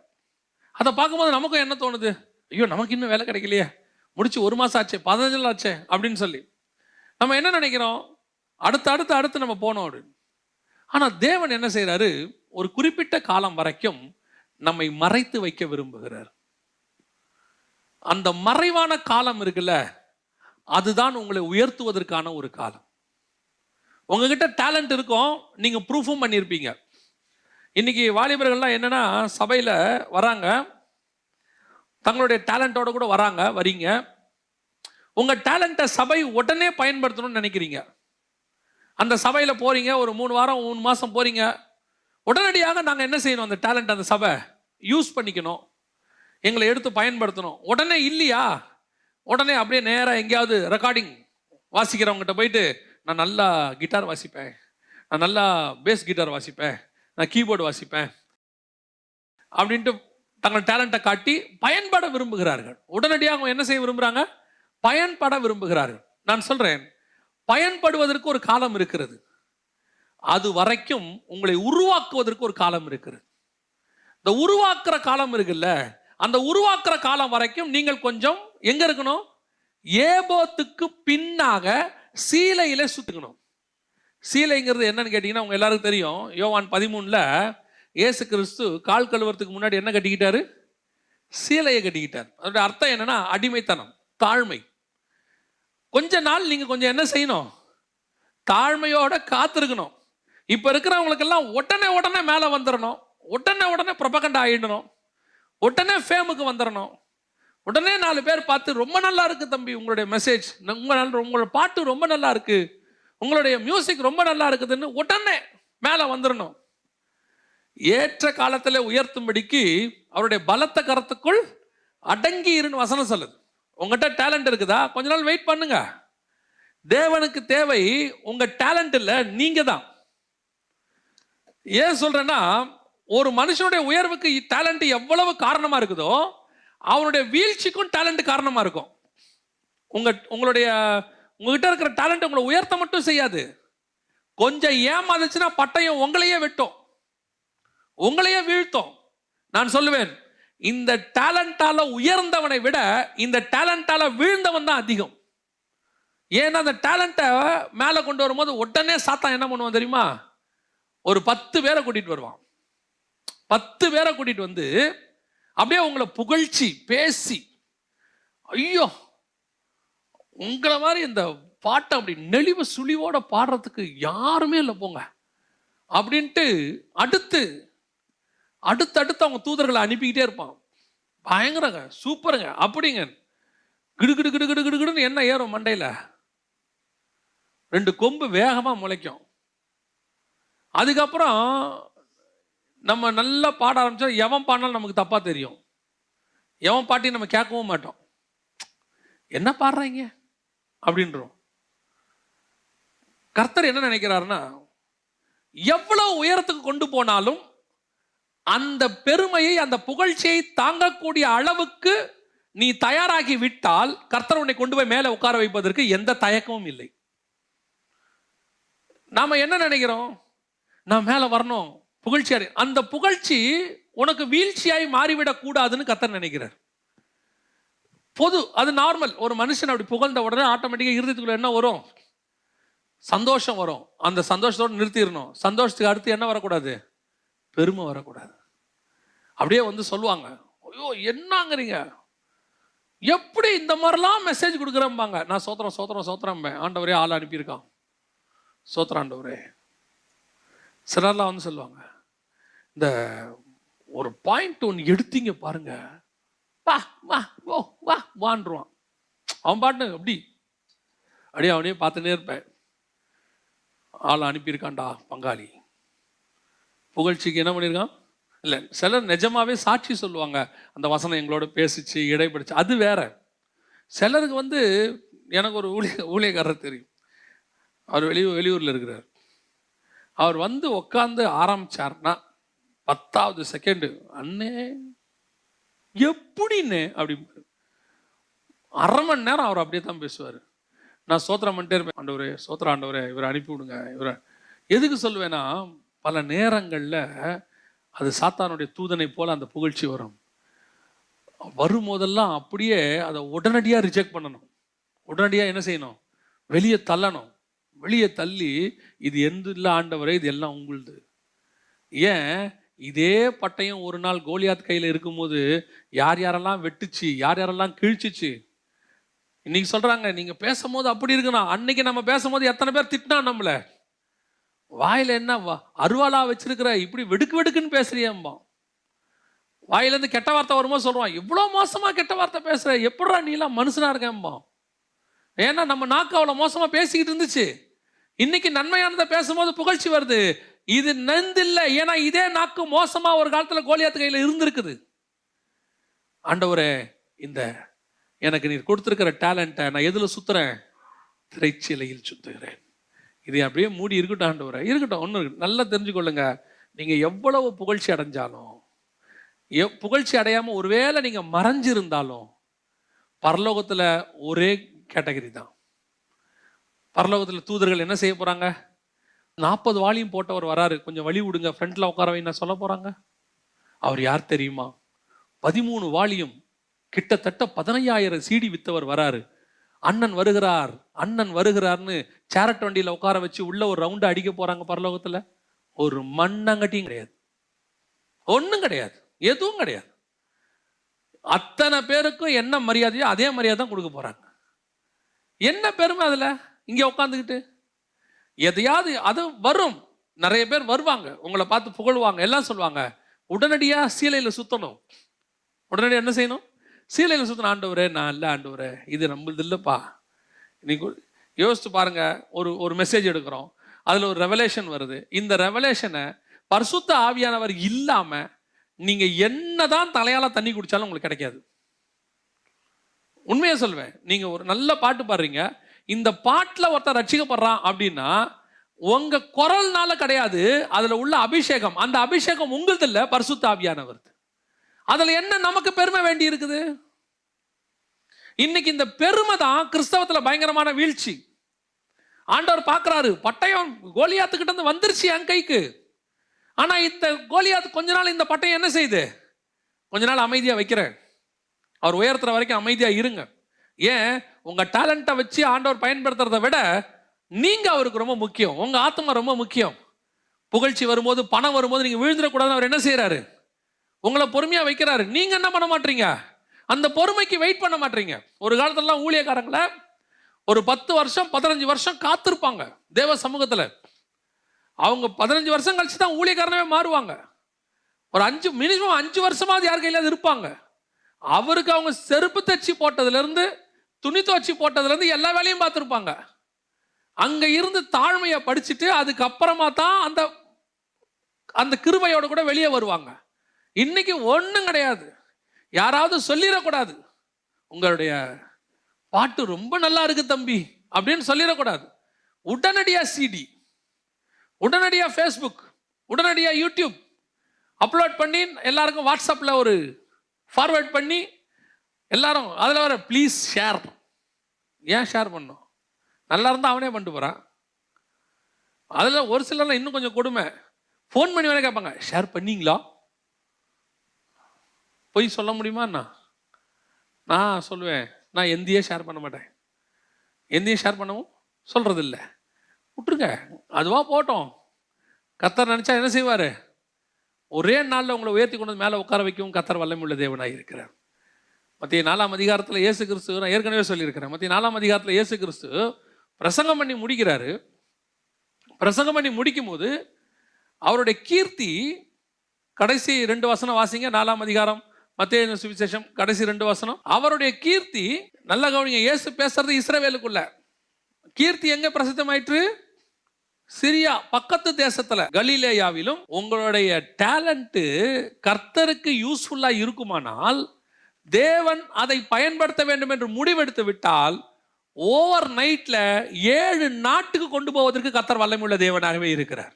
அதை பார்க்கும்போது நமக்கும் என்ன தோணுது? ஐயோ, நமக்கு இன்னும் வேலை கிடைக்கலையே, முடிச்சு 1 மாசம் ஆச்சு, 15 நாள் ஆச்சு அப்படின்னு சொல்லி நம்ம என்ன நினைக்கிறோம்? அடுத்து நம்ம போனோம் அப்படின்னு. ஆனா தேவன் என்ன செய்யறாரு? ஒரு குறிப்பிட்ட காலம் வரைக்கும் நம்மை மறைத்து வைக்க விரும்புகிறார். அந்த மறைவான காலம் இருக்குல்ல, அதுதான் உங்களை உயர்த்துவதற்கான ஒரு காலம். உங்ககிட்ட டேலண்ட் இருக்கும், நீங்க ப்ரூஃபும் பண்ணியிருப்பீங்க. இன்னைக்கு வாலிபர்கள்லாம் என்னன்னா, சபையில் வராங்க, தங்களுடைய டேலண்டோட கூட வரீங்க. உங்க டேலண்ட்டை சபை உடனே பயன்படுத்தணும்னு நினைக்கிறீங்க. அந்த சபையில் போறீங்க, ஒரு 3 வாரம் 3 மாசம் போறீங்க. உடனடியாக நாங்கள் என்ன செய்யணும்? அந்த டேலண்ட் அந்த சபை யூஸ் பண்ணிக்கணும், எங்களை எடுத்து பயன்படுத்தணும். உடனே இல்லையா? உடனே அப்படியே நேராக எங்கேயாவது ரெக்கார்டிங் வாசிக்கிறவங்ககிட்ட போயிட்டு, நான் நல்லா கிட்டார் வாசிப்பேன், நான் நல்லா பேஸ் கிட்டார் வாசிப்பேன், நான் கீபோர்டு வாசிப்பேன் அப்படின்ட்டு தங்கள் டேலண்ட்டை காட்டி பயன்பட விரும்புகிறார்கள். உடனடியாக அவங்க என்ன செய்ய விரும்புகிறாங்க? பயன்பட விரும்புகிறார்கள். நான் சொல்றேன், பயன்படுவதற்கு ஒரு காலம் இருக்கிறது. அது வரைக்கும் உங்களை உருவாக்குவதற்கு ஒரு காலம் இருக்கிறது. இந்த உருவாக்குற காலம் இருக்குல்ல, அந்த உருவாக்குற காலம் வரைக்கும் நீங்கள் கொஞ்சம் எங்க இருக்கணும்? ஏபோத்துக்கு பின்னாக சீலையில சுத்துக்கணும். சீலைங்கிறது என்னன்னு கேட்டீங்கன்னா, உங்க எல்லாருக்கும் தெரியும். யோவான் 13ல் இயேசு கிறிஸ்து கால் கழுவுறதுக்கு முன்னாடி என்ன கட்டிக்கிட்டாரு? சீலையை கட்டிக்கிட்டார். அதோட அர்த்தம் என்னன்னா, அடிமைத்தனம், தாழ்மை. கொஞ்ச நாள் நீங்க கொஞ்சம் என்ன செய்யணும்? தாழ்மையோட காத்திருக்கணும். இப்ப இருக்கிறவங்களுக்கெல்லாம் உடனே மேல வந்துடணும், உடனே ப்ரொபகண்டா ஆயிடணும், உடனே ஃபேமுக்கு வந்துடணும், உடனே 4 பேர் பார்த்து ரொம்ப நல்லா இருக்கு தம்பி உங்களுடைய மெசேஜ், உங்களோட பாட்டு ரொம்ப நல்லா இருக்கு, உங்களுடைய மியூசிக் ரொம்ப நல்லா இருக்குதுன்னு உடனே மேல வந்துடணும். ஏற்ற காலத்தில் உயர்த்தும்படிக்கு அவருடைய பலத்த கரத்துக்குள் அடங்கி இருன்னு வசனம் சொல்லுது. உங்ககிட்ட டேலண்ட் இருக்குதா? கொஞ்ச நாள் வெயிட் பண்ணுங்க. தேவனுக்கு தேவை உங்க டேலண்ட் இல்ல, நீங்க தான். ஏன் சொல்றேன்னா, ஒரு மனுஷனுடைய உயர்வுக்கு டேலண்ட் எவ்வளவு காரணமா இருக்குதோ, அவனுடைய வீழ்ச்சிக்கும் டேலண்ட் காரணமா இருக்கும். உங்ககிட்ட இருக்கிற டேலண்ட் உங்களை உயர்த்த மட்டும் செய்யாது. கொஞ்சம் ஏமாந்துச்சுன்னா பட்டயம் உங்களையே வெட்டும், உங்களையே வீழ்த்தும். நான் சொல்லுவேன், இந்த டேலண்டால உயர்ந்தவனை விட இந்த டேலண்டால வீழ்ந்தவன் தான் அதிகம். ஏன்னா அந்த டேலண்ட்டை மேலே கொண்டு வரும்போது உடனே சாத்தான் என்ன பண்ணுவான் தெரியுமா? ஒரு 10 பேரை கூட்டிட்டு வருவான். 10 பேரை கூட்டிட்டு வந்து அப்படியே உங்களை புகழ்ச்சி பேசி, ஐயோ உங்களை மாதிரி இந்த பாட்டை அப்படி நெளிவு சுழிவோட பாடுறதுக்கு யாருமே இல்லை போங்க அப்படின்ட்டு அடுத்து அவங்க தூதர்களை அனுப்பிக்கிட்டே இருப்பான். பயங்கரங்க, சூப்பருங்க அப்படிங்க, கிடுகிடுன்னு என்ன ஏறும் மண்டையில, 2 கொம்பு வேகமா முளைக்கும். அதுக்கப்புறம் நம்ம நல்லா பாட ஆரம்பிச்சா எவன் பாடினாலும் நமக்கு தப்பா தெரியும், எவன் பாட்டி நம்ம கேட்கவும் மாட்டோம். என்ன பாடுறாங்க அப்படின்றோம். கர்த்தர் என்ன நினைக்கிறாருன்னா, எவ்வளவு உயரத்துக்கு கொண்டு போனாலும் அந்த பெருமையை, அந்த புகழ்ச்சியை தாங்கக்கூடிய அளவுக்கு நீ தயாராகி விட்டால் கர்த்தர் உன்னை கொண்டு போய் மேலே உட்கார வைப்பதற்கு எந்த தயக்கமும் இல்லை. நாம என்ன நினைக்கிறோம்? நான் மேலே வரணும், புகழ்ச்சியா. அந்த புகழ்ச்சி உனக்கு வீழ்ச்சியாய் மாறிவிடக் கூடாதுன்னு கர்த்தர் நினைக்கிறார். அது நார்மல். ஒரு மனுஷன் அப்படி புகழ்ந்த உடனே ஆட்டோமேட்டிக்காக இருதயத்துக்குள்ள என்ன வரும்? சந்தோஷம் வரும். அந்த சந்தோஷத்தோடு நிறுத்திடணும். சந்தோஷத்துக்கு அடுத்து என்ன வரக்கூடாது? பெருமை வரக்கூடாது. அப்படியே வந்து சொல்லுவாங்க, ஐயோ என்னங்கிறீங்க, எப்படி இந்த மாதிரிலாம் மெசேஜ் கொடுக்குறேன்பாங்க. நான் சோத்திரம் சோத்திரம் சோத்திரம், ஆண்டவரே ஆள் அனுப்பியிருக்கான், சோத்திரம் ஆண்டவரே. சிலர்லாம் வந்து சொல்லுவாங்க, இந்த ஒரு பாயிண்ட் ஒன்று எடுத்தீங்க பாருங்க, வா வா ஓ வா வான்றுவான். அவன் பாட்டு அப்படியே அவனே பார்த்துட்டே இருப்பேன். ஆள் அனுப்பியிருக்கான்டா பங்காளி, புகழ்ச்சிக்கு என்ன பண்ணியிருக்கான். இல்லை, சிலர் நிஜமாவே சாட்சி சொல்லுவாங்க, அந்த வசனம் எங்களோட பேசிச்சு இடைப்படுச்சு, அது வேற. சிலருக்கு வந்து எனக்கு ஒரு ஊழியக்காரர் தெரியும், அவர் வெளியூரில் இருக்கிறார். அவர் வந்து உட்காந்து ஆரம்பிச்சார்னா 10வது செகண்டு, அண்ணே எப்படின்னு அப்படி அரை மணி நேரம் அவர் அப்படியே தான் பேசுவார். நான் சோத்திரம் பண்ணிட்டே இருப்பேன், ஆண்டவரே சோத்திரம் ஆண்டவரே, இவரை அனுப்பி விடுங்க. இவரை எதுக்கு சொல்லுவேன்னா, பல நேரங்களில் அது சாத்தானுடைய தூதனை போல அந்த புகழ்ச்சி வரும்போதெல்லாம் அப்படியே அதை உடனடியாக ரிஜெக்ட் பண்ணணும். உடனடியாக என்ன செய்யணும், வெளியே தள்ளணும். வெளியே தள்ளி, இது எந்த இல்லை ஆண்டவரே, இது எல்லாம் உங்களுது. ஏன் இதே பட்டயம் ஒரு நாள் கோலியாத் கையில் இருக்கும்போது யார் யாரெல்லாம் வெட்டுச்சு, யார் யாரெல்லாம் கிழிச்சிச்சு. இன்னைக்கு சொல்றாங்க, நீங்க பேசும்போது அப்படி இருக்கணும், அன்னைக்கு நம்ம பேசும்போது எத்தனை பேர் திட்டினா நம்மள, வாயில என்ன அருவாளா வச்சிருக்கிற, இப்படி வெடுக்கு வெடுக்குன்னு பேசுறியம்பா. வாயிலேருந்து கெட்ட வார்த்தை வரும்போது சொல்றான், இவ்வளோ மோசமா கெட்ட வார்த்தை பேசுற, எப்படா நீலாம் மனுஷனா இருக்கேன்பா. ஏன்னா நம்ம நாக்கு அவ்வளோ மோசமா பேசிக்கிட்டு இருந்துச்சு. இன்னைக்கு நன்மையானதை பேசும்போது புகழ்ச்சி வருது. இது நந்தில்லை, ஏன்னா இதே நாக்கு மோசமா ஒரு காலத்துல கோலியாத் கையில இருந்திருக்குது. ஆண்டவரே, இந்த எனக்கு நீர் கொடுத்திருக்கிற டேலண்ட்டை நான் எதுல சுத்துறேன், திரைச்சீலையில் சுத்துகிறேன். இது அப்படியே மூடி இருக்கட்டும் ஆண்டவரே, இருக்கட்டும். ஒன்று நல்லா தெரிஞ்சுக்கொள்ளுங்க, நீங்க எவ்வளவு புகழ்ச்சி அடைஞ்சாலும், புகழ்ச்சி அடையாம ஒருவேளை நீங்க மறைஞ்சிருந்தாலும், பரலோகத்துல ஒரே கேட்டகரி தான். பரலோகத்தில் தூதர்கள் என்ன செய்ய போறாங்க, 40 வாலியும் போட்டவர் வராரு, கொஞ்சம் வழி விடுங்க, ஃப்ரண்ட்ல உட்கார வைன்னு சொல்ல போறாங்க. அவர் யார் தெரியுமா, 13 வாலியும் கிட்டத்தட்ட 15,000 சீடி வித்தவர் வராரு. அண்ணன் வருகிறார், அண்ணன் வருகிறார்னு சேரட் வண்டியில உட்கார வச்சு உள்ள ஒரு ரவுண்டு அடிக்க போறாங்க. பரலோகத்துல ஒரு மண்ணங்கட்டியும் கிடையாது, ஒன்றும் கிடையாது, எதுவும் கிடையாது. அத்தனை பேருக்கும் என்ன மரியாதையோ அதே மரியாதை தான் கொடுக்க போறாங்க. என்ன பெருமை அதுல, இங்க உட்காந்துக்கிட்டு எதையாவது அது வரும். நிறைய பேர் வருவாங்க, உங்களை பார்த்து புகழ்வாங்க, எல்லாம் சொல்லுவாங்க. உடனடியா சீலையில சுத்தணும். உடனடியாக என்ன செய்யணும், சீலையில சுத்தணும். ஆண்டவரே நான் இல்லை ஆண்டவரே, இது நம்மளது இல்லைப்பா. இன்னைக்கு யோசிச்சு பாருங்க, ஒரு மெசேஜ் எடுக்கிறோம், அதுல ஒரு ரெவலேஷன் வருது. இந்த ரெவலேஷனை பரிசுத்த ஆவியானவர் இல்லாம நீங்க என்னதான் தலையால தண்ணி குடிச்சாலும் உங்களுக்கு கிடைக்காது. உண்மையை சொல்வேன். நீங்க ஒரு நல்ல பாட்டு பாடுறீங்க, இந்த பாட்டுல ஒருத்தர் ரட்சிக்கப்படுறான் அப்படின்னா உங்க குரல்னால கிடையாது, அதுல உள்ள அபிஷேகம். அந்த அபிஷேகம் உங்களது இல்ல, பரிசுத்த ஆவியானவர். அதுல என்ன நமக்கு பெருமை வேண்டி இருக்குது? இன்னைக்கு இந்த பெருமை தான் கிறிஸ்தவத்துல பயங்கரமான வீழ்ச்சி. ஆண்டவர் பார்க்கிறாரு, பட்டயம் கோலியாத்துக்கிட்ட இருந்து வந்துருச்சு என் கைக்கு. ஆனா இந்த கோலியாத் கொஞ்ச நாள் இந்த பட்டயம் என்ன செய்யுது, கொஞ்ச நாள் அமைதியா வைக்கிறேன். அவர் உயர்த்துற வரைக்கும் அமைதியா இருங்க. ஏன், உங்க டேலண்ட்டை வச்சு ஆண்டவர் பயன்படுத்துறதை விட நீங்க அவருக்கு ரொம்ப முக்கியம், உங்க ஆத்மா ரொம்ப முக்கியம். புகழ்ச்சி வரும்போது, பணம் வரும்போது நீங்க விழுந்துடக்கூடாதுன்னு அவர் என்ன செய்யறாரு, உங்களை பொறுமையா வைக்கிறாரு. நீங்க என்ன பண்ண மாட்டீங்க, அந்த பொறுமைக்கு வெயிட் பண்ண மாட்டீங்க. ஒரு காலத்துலலாம் ஊழியக்காரங்களை ஒரு 10 வருஷம் 15 வருஷம் காத்திருப்பாங்க தேவ சமூகத்துல. அவங்க 15 வருஷம் கழிச்சு தான் ஊழியக்காரனவே மாறுவாங்க. ஒரு மினிமம் 5 வருஷமாவது யார் கையிலாவது இருப்பாங்க. அவருக்கு அவங்க செருப்பு தச்சு போட்டதுல இருந்து, துணி துவச்சி போட்டதுல இருந்து எல்லா வேலையும் பார்த்துருப்பாங்க. அங்க இருந்து தாழ்மையை படிச்சுட்டு அதுக்கப்புறமா தான் அந்த அந்த கிருபையோட கூட வெளியே வருவாங்க. இன்னைக்கு ஒன்றும் கிடையாது. யாராவது சொல்லிடக்கூடாது, உங்களுடைய பாட்டு ரொம்ப நல்லா இருக்கு தம்பி அப்படின்னு சொல்லிடக்கூடாது. உடனடியா சிடி, உடனடியா ஃபேஸ்புக், உடனடியா யூடியூப் அப்லோட் பண்ணி எல்லாருக்கும் வாட்ஸ்அப்ல ஒரு ஃபார்வர்ட் பண்ணி எல்லாரும் அதில் வர ப்ளீஸ் ஷேர். ஏன் ஷேர் பண்ணோம், நல்லா இருந்தால் அவனே பண்ணிட்டு போகிறான். அதில் ஒரு சிலர்லாம் இன்னும் கொஞ்சம் கொடுமை, ஃபோன் பண்ணி வேணா கேட்பாங்க, ஷேர் பண்ணீங்களா? போய் சொல்ல முடியுமா? நான் சொல்லுவேன், நான் எந்தையே ஷேர் பண்ண மாட்டேன். எந்தையும் ஷேர் பண்ணவும் சொல்கிறது இல்லை, விட்டுருங்க, அதுவாக போட்டோம். கர்த்தர் நினச்சா என்ன செய்வார், ஒரே நாளில் உங்களை உயர்த்தி கொண்டு மேலே உட்கார வைக்கவும் கர்த்தர் வல்லமையுள்ள தேவனாக இருக்கிறார். மத்திய 4ஆம் அதிகாரத்தில் இயேசு கிறிஸ்து, நான் ஏற்கனவே சொல்லியிருக்கிறேன், மத்திய 4ஆம் அதிகாரத்தில் இயேசு கிறிஸ்து பிரசங்கம் பண்ணி முடிக்கிறாரு. பிரசங்கம் பண்ணி முடிக்கும் போது அவருடைய கீர்த்தி, கடைசி 2 வசனம் வாசிங்க, 4ஆம் அதிகாரம் மத்தேயு சுவிசேஷம் கடைசி 2 வசனம். அவருடைய கீர்த்தி, நல்ல கவனிங்க, இயேசு பேசுறது இஸ்ரவேலுக்குள்ள. கீர்த்தி எங்க பிரசித்தமாயிற்று? சிரியா பக்கத்து தேசத்துல, கலிலேயாவிலும். உங்களுடைய டேலண்ட் கர்த்தருக்கு யூஸ்ஃபுல்லா இருக்குமானால், தேவன் அதை பயன்படுத்த வேண்டும் என்று முடிவெடுத்து விட்டால், ஓவர் நைட்ல 7 நாட்டுக்கு கொண்டு போவதற்கு கர்த்தர் வல்லமையுள்ள தேவனாகவே இருக்கிறார்.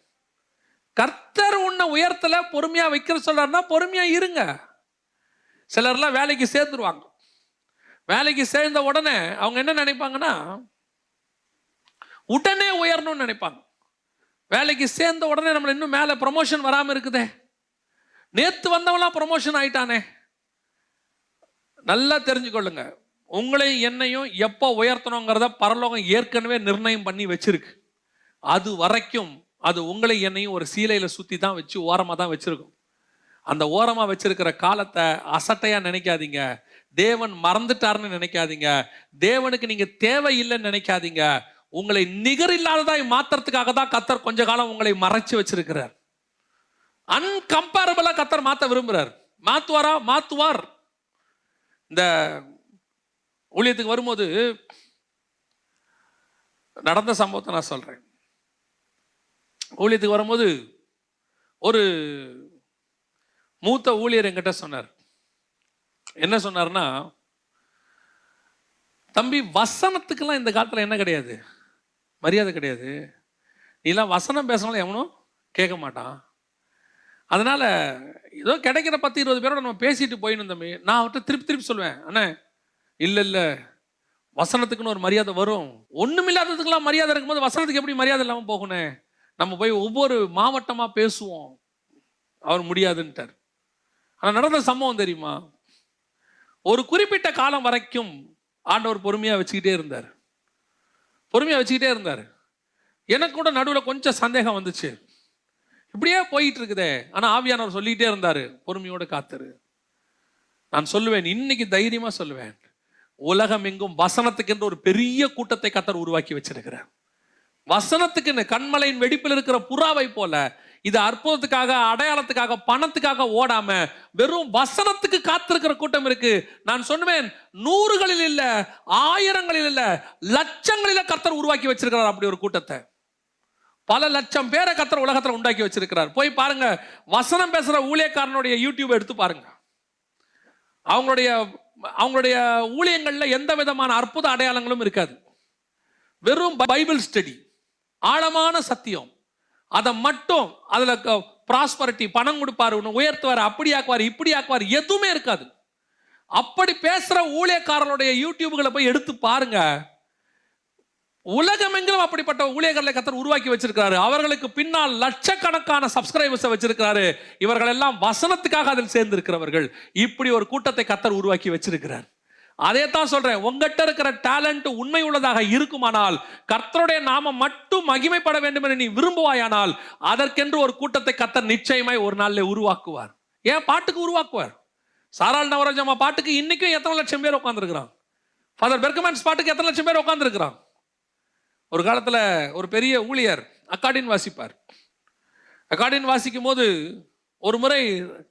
கர்த்தர் உன்னை உயர்த்தல, பொறுமையா வைக்கிற சொல்றாருன்னா பொறுமையா இருங்க. சிலர்லாம் வேலைக்கு சேர்ந்துருவாங்க. வேலைக்கு சேர்ந்த உடனே அவங்க என்ன நினைப்பாங்கன்னா, உடனே உயரணும்னு நினைப்பாங்க. வேலைக்கு சேர்ந்த உடனே நம்மள இன்னும் மேலே ப்ரொமோஷன் வராமல் இருக்குதே, நேற்று வந்தவங்களாம் ப்ரொமோஷன் ஆயிட்டானே. நல்லா தெரிஞ்சுக்கொள்ளுங்க, உங்களையும் என்னையும் எப்போ உயர்த்தணுங்கிறத பரலோகம் ஏற்கனவே நிர்ணயம் பண்ணி வச்சிருக்கு. அது வரைக்கும் அது உங்களை என்னையும் ஒரு சீலையில் சுற்றி தான் வச்சு ஓரமாக தான் வச்சிருக்கும். அந்த ஓரமாக வச்சிருக்கிற காலத்தை அசட்டையாக நினைக்காதீங்க. தேவன் மறந்துட்டாருன்னு நினைக்காதீங்க. தேவனுக்கு நீங்கள் தேவையில்லைன்னு நினைக்காதீங்க. உங்களை நிகர் இல்லாததாய் மாத்துறதுக்காக தான் கர்த்தர் கொஞ்ச காலம் உங்களை மறைச்சு வச்சிருக்கிறார். அன்கம்பேரபிளா கர்த்தர் மாத்த விரும்புறார். மாத்துவாரா? மாத்துவார். இந்த ஊழியத்துக்கு வரும்போது நடந்த சம்பவத்தை நான் சொல்றேன். ஊழியத்துக்கு வரும்போது ஒரு மூத்த ஊழியர் என்கிட்ட சொன்னார். என்ன சொன்னார்னா, தம்பி, வசனத்துக்கெல்லாம் இந்த காலத்தில் என்ன கிடையாது, மரியாதை கிடையாது. நீலாம் வசனம் பேசினாலும் எவனும் கேட்க மாட்டான். அதனால ஏதோ கிடைக்கிற 10-20 பேரோட நம்ம பேசிட்டு போயிடணும் தம்பி. நான் அவர்கிட்ட திருப்பி சொல்லுவேன், அண்ணே இல்லை, வசனத்துக்குன்னு ஒரு மரியாதை வரும். ஒன்றுமில்லாததுக்கெல்லாம் மரியாதை இருக்கும்போது வசனத்துக்கு எப்படி மரியாதை இல்லாமல் போகணே? நம்ம போய் ஒவ்வொரு மாவட்டமாக பேசுவோம். அவர் முடியாதுன்ட்டார். ஆனால் நடந்த சம்பவம் தெரியுமா? ஒரு குறிப்பிட்ட காலம் வரைக்கும் ஆண்டவர் பொறுமையாக வச்சுக்கிட்டே இருந்தார். எனக்கு கூட நடுவில் கொஞ்சம் சந்தேகம் வந்துச்சு, இப்படியே போயிட்டு இருக்குதே. ஆனால் ஆவியானவர் சொல்லிகிட்டே இருந்தார், பொறுமையோடு காத்துரு. நான் சொல்லுவேன், இன்னைக்கு தைரியமாக சொல்லுவேன், உலகம் எங்கும் வசனத்துக்கு ஒரு பெரிய கூட்டத்தை கர்த்தர் உருவாக்கி வச்சிருக்கிறார். வசனத்துக்குன்னு கண்மலையின் வெடிப்பில் இருக்கிற புறாவை போல இது அற்புதத்துக்காக, அடையாளத்துக்காக, பணத்துக்காக ஓடாம வெறும் வசனத்துக்கு காத்திருக்கிற கூட்டம் இருக்கு. நான் சொன்னேன், 100களில் இல்ல, 1000களில் இல்ல, லட்சங்களில கர்த்தர் உருவாக்கி வச்சிருக்கிறார். அப்படி ஒரு கூட்டத்தை, பல லட்சம் பேரை கர்த்தர் உலகத்துல உண்டாக்கி வச்சிருக்கிறார். போய் பாருங்க, வசனம் பேசுற ஊழியக்காரனுடைய யூடியூப் எடுத்து பாருங்க. அவங்களுடைய ஊழியங்கள்ல எந்த விதமான அற்புத அடையாளங்களும் இருக்காது. வெறும் பைபிள் ஸ்டடி, ஆழமான சத்தியம், அதை மட்டும், அதுல ப்ராஸ்பரிட்டி, பணம் கொடுப்பாரு, உன்னை உயர்த்துவார், அப்படி ஆக்குவார், இப்படி ஆக்குவார், எதுவுமே இருக்காது. அப்படி பேசுற ஊழியக்காரனுடைய யூடியூப்களை போய் எடுத்து பாருங்க. உலகமெங்கிலும் அப்படிப்பட்ட ஊழியர்களை கர்த்தர் உருவாக்கி வச்சிருக்கிறாரு. அவர்களுக்கு பின்னால் லட்சக்கணக்கான சப்ஸ்கிரைபர்ஸ் வச்சிருக்கிறாரு. இவர்கள் எல்லாம் வசனத்துக்காக அதில் சேர்ந்து இருக்கிறவர்கள். இப்படி ஒரு கூட்டத்தை கர்த்தர் உருவாக்கி வச்சிருக்கிறார். அதே தான் சொல்றேன், உங்ககிட்ட இருக்கிற டேலண்ட் உண்மை உள்ளதாக இருக்குமானால், கர்த்தருடைய நாமம் மட்டும் மகிமைப்பட வேண்டும் என்று நீ விரும்புவாயானால், அதற்கென்று ஒரு கூட்டத்தை கர்த்தர் நிச்சயமாய் ஒரு நாள்ல உருவாக்குவார். ஏன் பாட்டுக்கு உருவாக்குவார். சாராள் நவராஜ் அம்மா பாட்டுக்கு இன்னைக்கும் எத்தனை லட்சம் பேர் உட்கார்ந்துருக்கிறான். ஃபாதர் பெர்கமன்ஸ் பாட்டுக்கு எத்தனை லட்சம் பேர் உட்கார்ந்துருக்கிறான். ஒரு காலத்துல ஒரு பெரிய ஊழியர் அக்கார்டின் வாசிப்பார். அக்கார்டின் வாசிக்கும் போது ஒரு முறை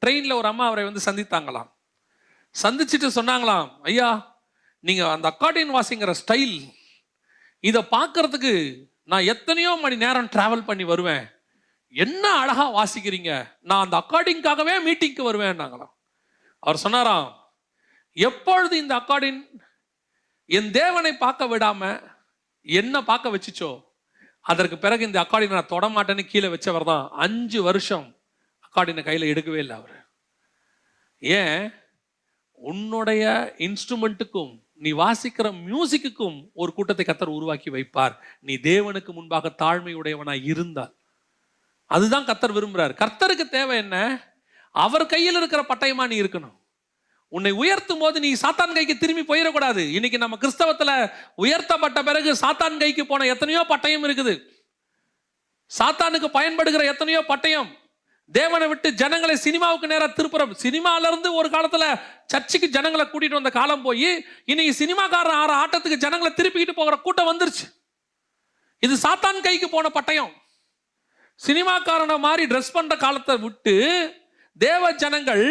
ட்ரெயின்ல ஒரு அம்மா அவரை வந்து சந்தித்தாங்களாம். சந்திச்சுட்டு சொன்னாங்களாம், ஐயா, நீங்க அந்த அக்கார்டின் வாசிங்கிற ஸ்டைல், இதை பார்க்கறதுக்கு நான் எத்தனையோ மணி நேரம் டிராவல் பண்ணி வருவேன். என்ன அழகா வாசிக்கிறீங்க, நான் அந்த அக்கார்டிங்காகவே மீட்டிங்க்கு வருவேன்னாங்களாம். அவர் சொன்னாராம், எப்பொழுது இந்த அக்கார்டின் என் தேவனை பார்க்க விடாம என்ன பார்க்க வச்சுச்சோ, அதற்கு பிறகு இந்த அக்கார்டினை நான் தொட மாட்டேன்னு கீழே வச்சவர் தான் 5 வருஷம் அக்கார்டினை கையில் எடுக்கவே இல்லை அவர். ஏன்? உன்னுடைய இன்ஸ்ட்ருமெண்ட்டுக்கும் நீ வாசிக்கிற மியூசிக்குக்கும் ஒரு கூட்டத்தை கர்த்தர் உருவாக்கி வைப்பார், நீ தேவனுக்கு முன்பாக தாழ்மையுடையவனாய் இருந்தால். அதுதான் கர்த்தர் விரும்புறார். கர்த்தருக்கு தேவை என்ன? அவர் கையில் இருக்கிற பட்டயமா நீ இருக்கணும். உன்னை உயர்த்தும் போது நீ சாத்தான் கைக்கு திரும்பி போயிடக்கூடாது. இன்னைக்கு நம்ம கிறிஸ்தவத்துல உயர்த்தப்பட்ட பிறகு சாத்தான் கைக்கு போன எத்தனையோ பட்டயம் இருக்குது. சாத்தானுக்கு பயன்படுகிற எத்தனையோ பட்டயம். தேவனை விட்டு ஜனங்களை சினிமாவுக்கு நேரா திருப்புறோம். சினிமால இருந்து ஒரு காலத்துல சர்ச்சுக்கு ஜனங்களை கூட்டிட்டு வந்த காலம் போய் இன்னைக்கு சினிமாக்காரன் ஆற ஆட்டத்துக்கு ஜனங்களை திருப்பிக்கிட்டு போகிற கூட்டம் வந்துருச்சு. இது சாத்தான் கைக்கு போன பட்டயம். சினிமாக்காரனை மாதிரி ட்ரெஸ் பண்ற காலத்தை விட்டு தேவ ஜனங்கள்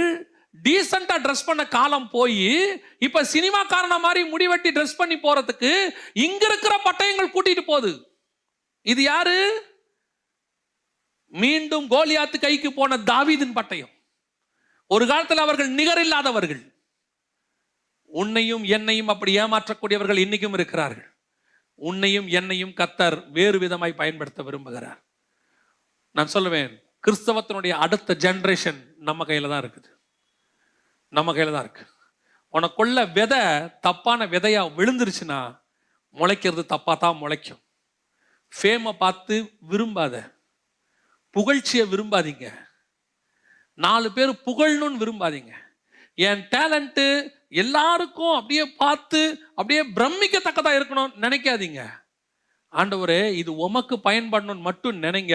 டீசெண்டா ட்ரெஸ் பண்ண காலம் போய் இப்ப சினிமாக்காரனை மாதிரி முடிவெட்டி ட்ரெஸ் பண்ணி போறதுக்கு இங்க இருக்கிற பட்டயங்கள் கூட்டிட்டு போகுது. இது யாரு? மீண்டும் கோலியாத்து கைக்கு போன தாவீதின் பட்டயம். ஒரு காலத்தில் அவர்கள் நிகரில்லாதவர்கள். உன்னையும் என்னையும் அப்படி ஏமாற்றக்கூடியவர்கள் இன்னைக்கும் இருக்கிறார்கள். உன்னையும் என்னையும் கர்த்தர் வேறு விதமாய் பயன்படுத்த விரும்புகிறார். நான் சொல்லுவேன், கிறிஸ்தவத்தினுடைய அடுத்த ஜெனரேஷன் நம்ம கையில தான் இருக்குது. நம்ம கையில தான் இருக்கு. உனக்குள்ள விதை தப்பான விதையா விழுந்துருச்சுன்னா முளைக்கிறது தப்பா தான் முளைக்கும். ஃபேமை பார்த்து விரும்பாத, புகழ்ச்சியை விரும்பாதீங்க, 4 பேர் புகழணும்னு விரும்பாதீங்க. என் டேலண்ட்டு எல்லாருக்கும் அப்படியே பார்த்து அப்படியே பிரமிக்கத்தக்கதா இருக்கணும் நினைக்காதீங்க. ஆண்டவரே இது உமக்கு பயன்படணும்னு மட்டும் நினைங்க.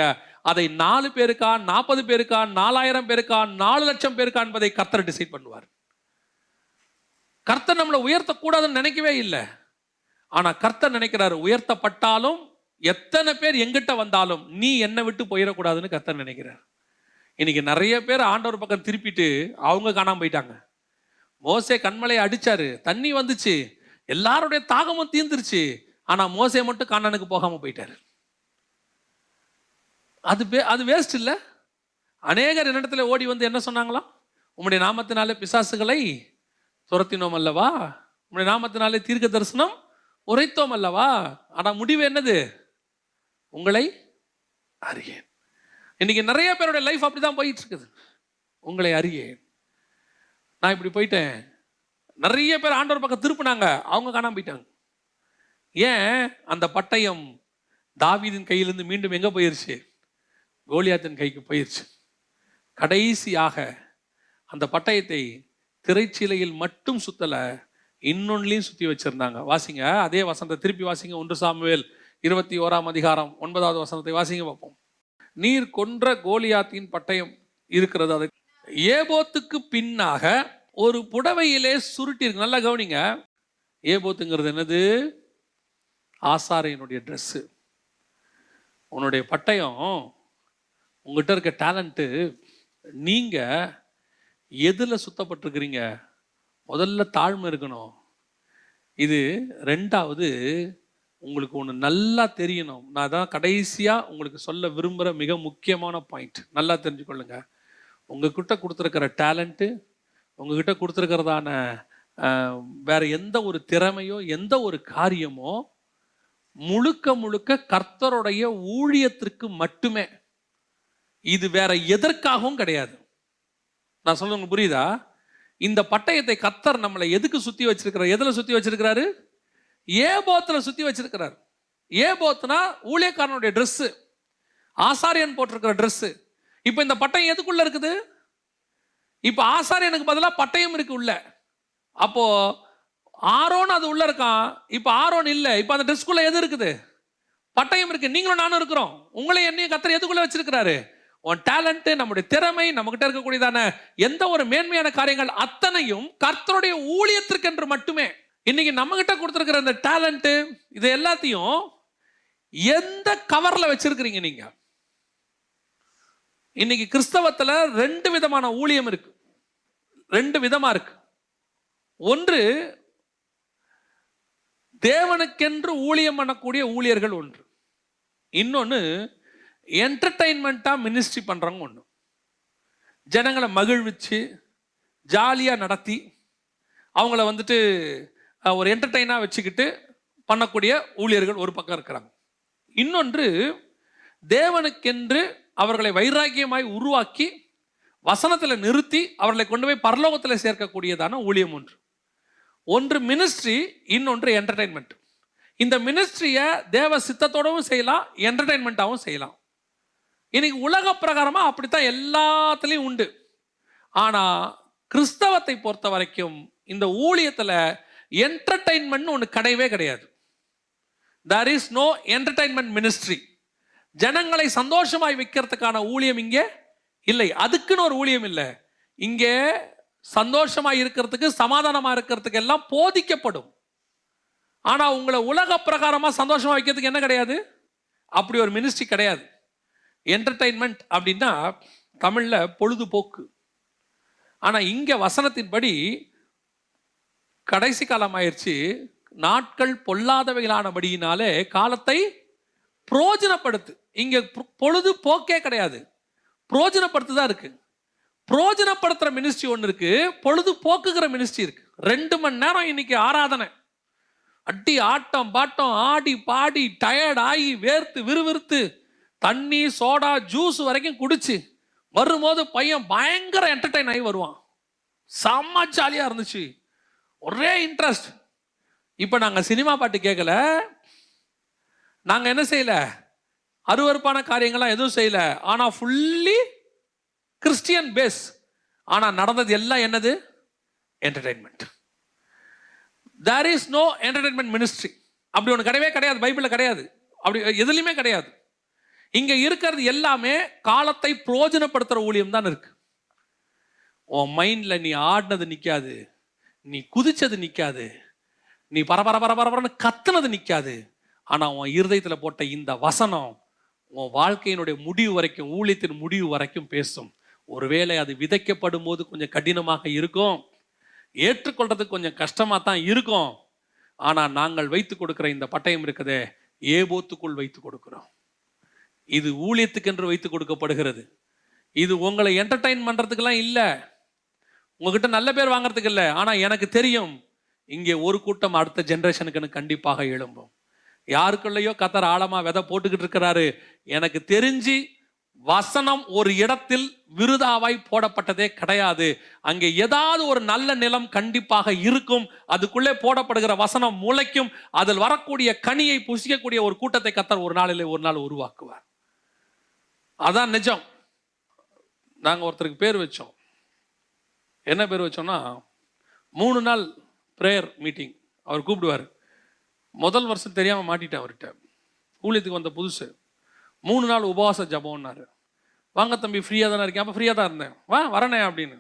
அதை 4 பேருக்கா 40 பேருக்கா 4000 பேருக்கா 4 லட்சம் பேருக்கா என்பதை கர்த்தர் டிசைட் பண்ணுவார். கர்த்தர் நம்மளை உயர்த்தக்கூடாதுன்னு நினைக்கவே இல்லை. ஆனா கர்த்தர் நினைக்கிறாரு, உயர்த்தப்பட்டாலும் எத்தனை பேர் எங்கிட்ட வந்தாலும் நீ என்னை விட்டு போயிடக்கூடாதுன்னு கர்த்தர் நினைக்கிறார். இன்னைக்கு நிறைய பேர் ஆண்டவர் பக்கம் திருப்பிட்டு அவங்க காணாம போயிட்டாங்க. மோசே கண்மலையை அடிச்சாரு, தண்ணி வந்துச்சு, எல்லாருடைய தாகமும் தீர்ந்துருச்சு. ஆனா மோசே மட்டும் கானானுக்கு போகாம போயிட்டாரு. அது வேஸ்ட் இல்ல? அநேகர் என்னிடத்துல ஓடி வந்து என்ன சொன்னாங்களாம்? உம்முடைய நாமத்தினாலே பிசாசுகளை துரத்தினோம் அல்லவா, உம்முடைய நாமத்தினாலே தீர்க்க தரிசனம் உரைத்தோம் அல்லவா. ஆனா முடிவு என்னது? உங்களை அறியேன். இன்னைக்கு நிறைய பேருடைய லைஃப் அப்படிதான் போயிட்டு இருக்குது. உங்களை அறியேன். நான் இப்படி போயிட்டேன். நிறைய பேர் ஆண்டவர் பக்கம் திருப்பினாங்க, அவங்க காணாம போயிட்டாங்க. ஏன்? அந்த பட்டயம் தாவீதின் கையிலிருந்து மீண்டும் எங்க போயிருச்சு? கோலியாத்தின் கைக்கு போயிருச்சு. கடைசியாக அந்த பட்டயத்தை திரைச்சீலையில் மட்டும் சுத்தல, இன்னொன்னுலையும் சுத்தி வச்சிருந்தாங்க. வாசிங்க அதே வசனத்தை திருப்பி வாசிங்க. 1 சாமுவேல் 21ஆம் அதிகாரம் 9வது வசனத்தை வாசிங்க பார்ப்போம். நீர் கொன்ற கோலியாத்தின் பட்டயம் இருக்கிறது, அதை ஏபோத்துக்கு பின்னாக ஒரு புடவையிலே சுருட்டி இருக்கு. நல்லா கவனிங்க. ஏபோத்துங்கிறது என்னது? ஆசாரியனுடைய ட்ரெஸ்ஸு. உன்னுடைய பட்டயம், உங்ககிட்ட இருக்க டேலண்ட்டு, நீங்க எதுல சுத்தப்பட்டிருக்கிறீங்க? முதல்ல தாழ்மை இருக்கணும். இது 2வது, உங்களுக்கு ஒன்று நல்லா தெரியணும். நான் தான் கடைசியா உங்களுக்கு சொல்ல விரும்புகிற மிக முக்கியமான பாயிண்ட். நல்லா தெரிஞ்சுக்கொள்ளுங்க. உங்ககிட்ட கொடுத்துருக்கிற டேலண்ட்டு, உங்ககிட்ட கொடுத்துருக்கிறதான வேற எந்த ஒரு திறமையோ எந்த ஒரு காரியமோ முழுக்க முழுக்க கர்த்தருடைய ஊழியத்திற்கு மட்டுமே. இது வேற எதற்காகவும் கிடையாது. நான் சொல்ல உங்களுக்கு புரியுதா? இந்த பட்டயத்தை கர்த்தர் நம்மளை எதுக்கு சுத்தி வச்சிருக்கிறார்? எதுல சுத்தி வச்சிருக்கிறாரு? ஏபோத்துல சுத்தி வச்சிருக்கிறார். ஏபோத்னா ஊழியக்காரனுடைய ட்ரெஸ், ஆசாரியன் போட்டிருக்கிற ட்ரெஸ். இப்ப இந்த பட்டயம் எதுக்குள்ள இருக்குது? இப்ப ஆசாரியனுக்கு பதிலாக பட்டயம் இருக்கு உள்ள. அப்போ ஆரோன் அது உள்ள இருக்கான். இப்ப ஆரோன் இல்ல. இப்ப அந்த ட்ரெஸ்க்குள்ள எது இருக்குது? பட்டயம் இருக்கு. நீங்களும் நானும் இருக்கிறோம். உங்களை என்னையும் கர்த்தர் எதுக்குள்ள வச்சிருக்கிறாரு? உன் டேலண்ட், நம்முடைய திறமை, நம்மகிட்ட இருக்கக்கூடியதான எந்த ஒரு மேன்மையான காரியங்கள் அத்தனையும் கர்த்தருடைய ஊழியத்திற்கு என்று மட்டுமே. இன்னைக்கு நம்ம கிட்ட கொடுத்திருக்கிற இந்த டேலண்ட், இது எல்லாத்தையும் எந்த கவர்ல வச்சிருக்கிறீங்க நீங்க? இன்னைக்கு கிறிஸ்தவத்துல 2 விதமான ஊழியம் இருக்கு. 2 விதமா இருக்கு. ஒன்று, தேவனுக்கென்று ஊழியம் பண்ணக்கூடிய ஊழியர்கள் ஒன்று. இன்னொன்னு என்டர்டைன்மெண்டா மினிஸ்ட்ரி பண்றவங்க ஒன்று. ஜனங்களை மகிழ்விச்சு ஜாலியா நடத்தி அவங்கள வந்துட்டு ஒரு என்டர்டைனா வச்சுக்கிட்டு பண்ணக்கூடிய ஊழியர்கள் ஒரு பக்கம் இருக்கிறாங்க. இன்னொன்று, தேவனுக்கென்று அவர்களை வைராக்கியமாய் உருவாக்கி வசனத்தில் நிறுத்தி அவர்களை கொண்டு போய் பரலோகத்தில் சேர்க்கக்கூடியதான ஊழியம் ஒன்று. ஒன்று மினிஸ்ட்ரி, இன்னொன்று என்டர்டைன்மெண்ட். இந்த மினிஸ்ட்ரியை தேவ சித்தத்தோடவும் செய்யலாம், என்டர்டைன்மெண்ட்டாகவும் செய்யலாம். இன்னைக்கு உலக பிரகாரமா அப்படித்தான் எல்லாத்துலேயும் உண்டு. ஆனால் கிறிஸ்தவத்தை பொறுத்த வரைக்கும் இந்த ஊழியத்தில் என்டர்டைன்மெண்ட் ஒன்று கிடையவே கிடையாது. there is no entertainment ministry. ஜனங்களை சந்தோஷமாய் வைக்கிறதுக்கான ஊழியம் இங்கே இல்லை, அதுக்குன்னு ஒரு ஊழியம் இல்லை. இங்கே சந்தோஷமா இருக்கிறதுக்கு, சமாதானமா இருக்கிறதுக்கு எல்லாம் போதிக்கப்படும். ஆனா உங்களை உலக பிரகாரமா சந்தோஷமா வைக்கிறதுக்கு என்ன கிடையாது, அப்படி ஒரு மினிஸ்ட்ரி கிடையாது. என்டர்டைன்மெண்ட் அப்படின்னா தமிழ்ல பொழுதுபோக்கு. ஆனா இங்க வசனத்தின்படி கடைசி காலம் ஆயிடுச்சு, நாட்கள் பொல்லாதவைகளானபடியினாலே காலத்தை புரோஜனப்படுத்து. இங்க பொழுதுபோக்கே கிடையாது, புரோஜனப்படுத்துதான் இருக்கு. புரோஜனப்படுத்துற மினிஸ்ட்ரி ஒன்று இருக்கு, பொழுதுபோக்குகிற மினிஸ்ட்ரி இருக்கு. 2 மணி நேரம் இன்னைக்கு ஆராதனை, அட்டி ஆட்டம் பாட்டம், ஆடி பாடி டயர்ட் ஆகி வேர்த்து விறுவிறுத்து தண்ணி சோடா ஜூஸ் வரைக்கும் குடிச்சு வரும்போது பையன் பயங்கர என்டர்டைன் ஆகி வருவான். செம்ம ஜாலியா இருந்துச்சு, ஒரே இன்ட்ரெஸ்ட். இப்ப நாங்க சினிமா பாட்டு கேட்கல, நாங்க என்ன செய்யல, அருவருப்பான காரியங்கள்லாம் எதுவும் செய்யல. ஆனா ஃபுல்லி கிறிஸ்டியன் பேஸ். ஆனா நடந்தது எல்லாம் என்னது, entertainment. There is no entertainment ministry. அப்படி ஒன்று கிடையவே கிடையாது, பைபிளில் கிடையாது, அப்படி எதுலையுமே கிடையாது. இங்க இருக்கிறது எல்லாமே காலத்தை பிரயோஜனப்படுத்துற ஊழியம் தான் இருக்கு. உன் மைண்ட்ல நீ ஆடினது நிக்காது, நீ குதிச்சது நிக்காது, நீ பரபர பரபரன்னு கத்துனது நிக்காது. ஆனா உன் இருதயத்துல போட்ட இந்த வசனம் உன் வாழ்க்கையினுடைய முடிவு வரைக்கும், ஊழியத்தின் முடிவு வரைக்கும் பேசும். ஒருவேளை அது விதைக்கப்படும் போது கொஞ்சம் கடினமாக இருக்கும், ஏற்றுக்கொள்றதுக்கு கொஞ்சம் கஷ்டமா தான் இருக்கும். ஆனா நாங்கள் வைத்து கொடுக்கிற இந்த பட்டயம் இருக்குதே, ஏபோத்துக்குள் வைத்து கொடுக்கிறோம். இது ஊழியத்துக்கென்று வைத்து கொடுக்கப்படுகிறது. இது உங்களை என்டர்டைன் பண்றதுக்கெல்லாம் இல்லை, உங்ககிட்ட நல்ல பேர் வாங்கறதுக்கு இல்லை. ஆனா எனக்கு தெரியும், இங்கே ஒரு கூட்டம் அடுத்த ஜெனரேஷனுக்கு கண்டிப்பாக எழும்பும். யாருக்குள்ளேயோ கத்தர் ஆழமா விதை போட்டுக்கிட்டு இருக்கிறாரு. எனக்கு தெரிஞ்சு வசனம் ஒரு இடத்தில் விருதாவாய் போடப்பட்டதே கிடையாது. அங்கே ஏதாவது ஒரு நல்ல நிலம் கண்டிப்பாக இருக்கும். அதுக்குள்ளே போடப்படுகிற வசனம் முளைக்கும். அதில் வரக்கூடிய கனியை புசிக்கக்கூடிய ஒரு கூட்டத்தை கத்தர் ஒரு நாளிலே ஒரு நாள் உருவாக்குவார். அதான் நிஜம். நாங்கள் ஒருத்தருக்கு பேர் வச்சோம். என்ன பேர் வச்சோம்னா, 3 நாள் ப்ரேயர் மீட்டிங். அவர் கூப்பிடுவார். முதல் வருஷம் தெரியாமல் மாட்டிட்டேன் அவர்கிட்ட. ஊழியத்துக்கு வந்த புதுசு 3 நாள் உபவாச ஜபம்னாரு. வாங்க தம்பி, ஃப்ரீயாக தானே இருக்கேன். அப்போ ஃப்ரீயாக தான் இருந்தேன், வரனே அப்படின்னு.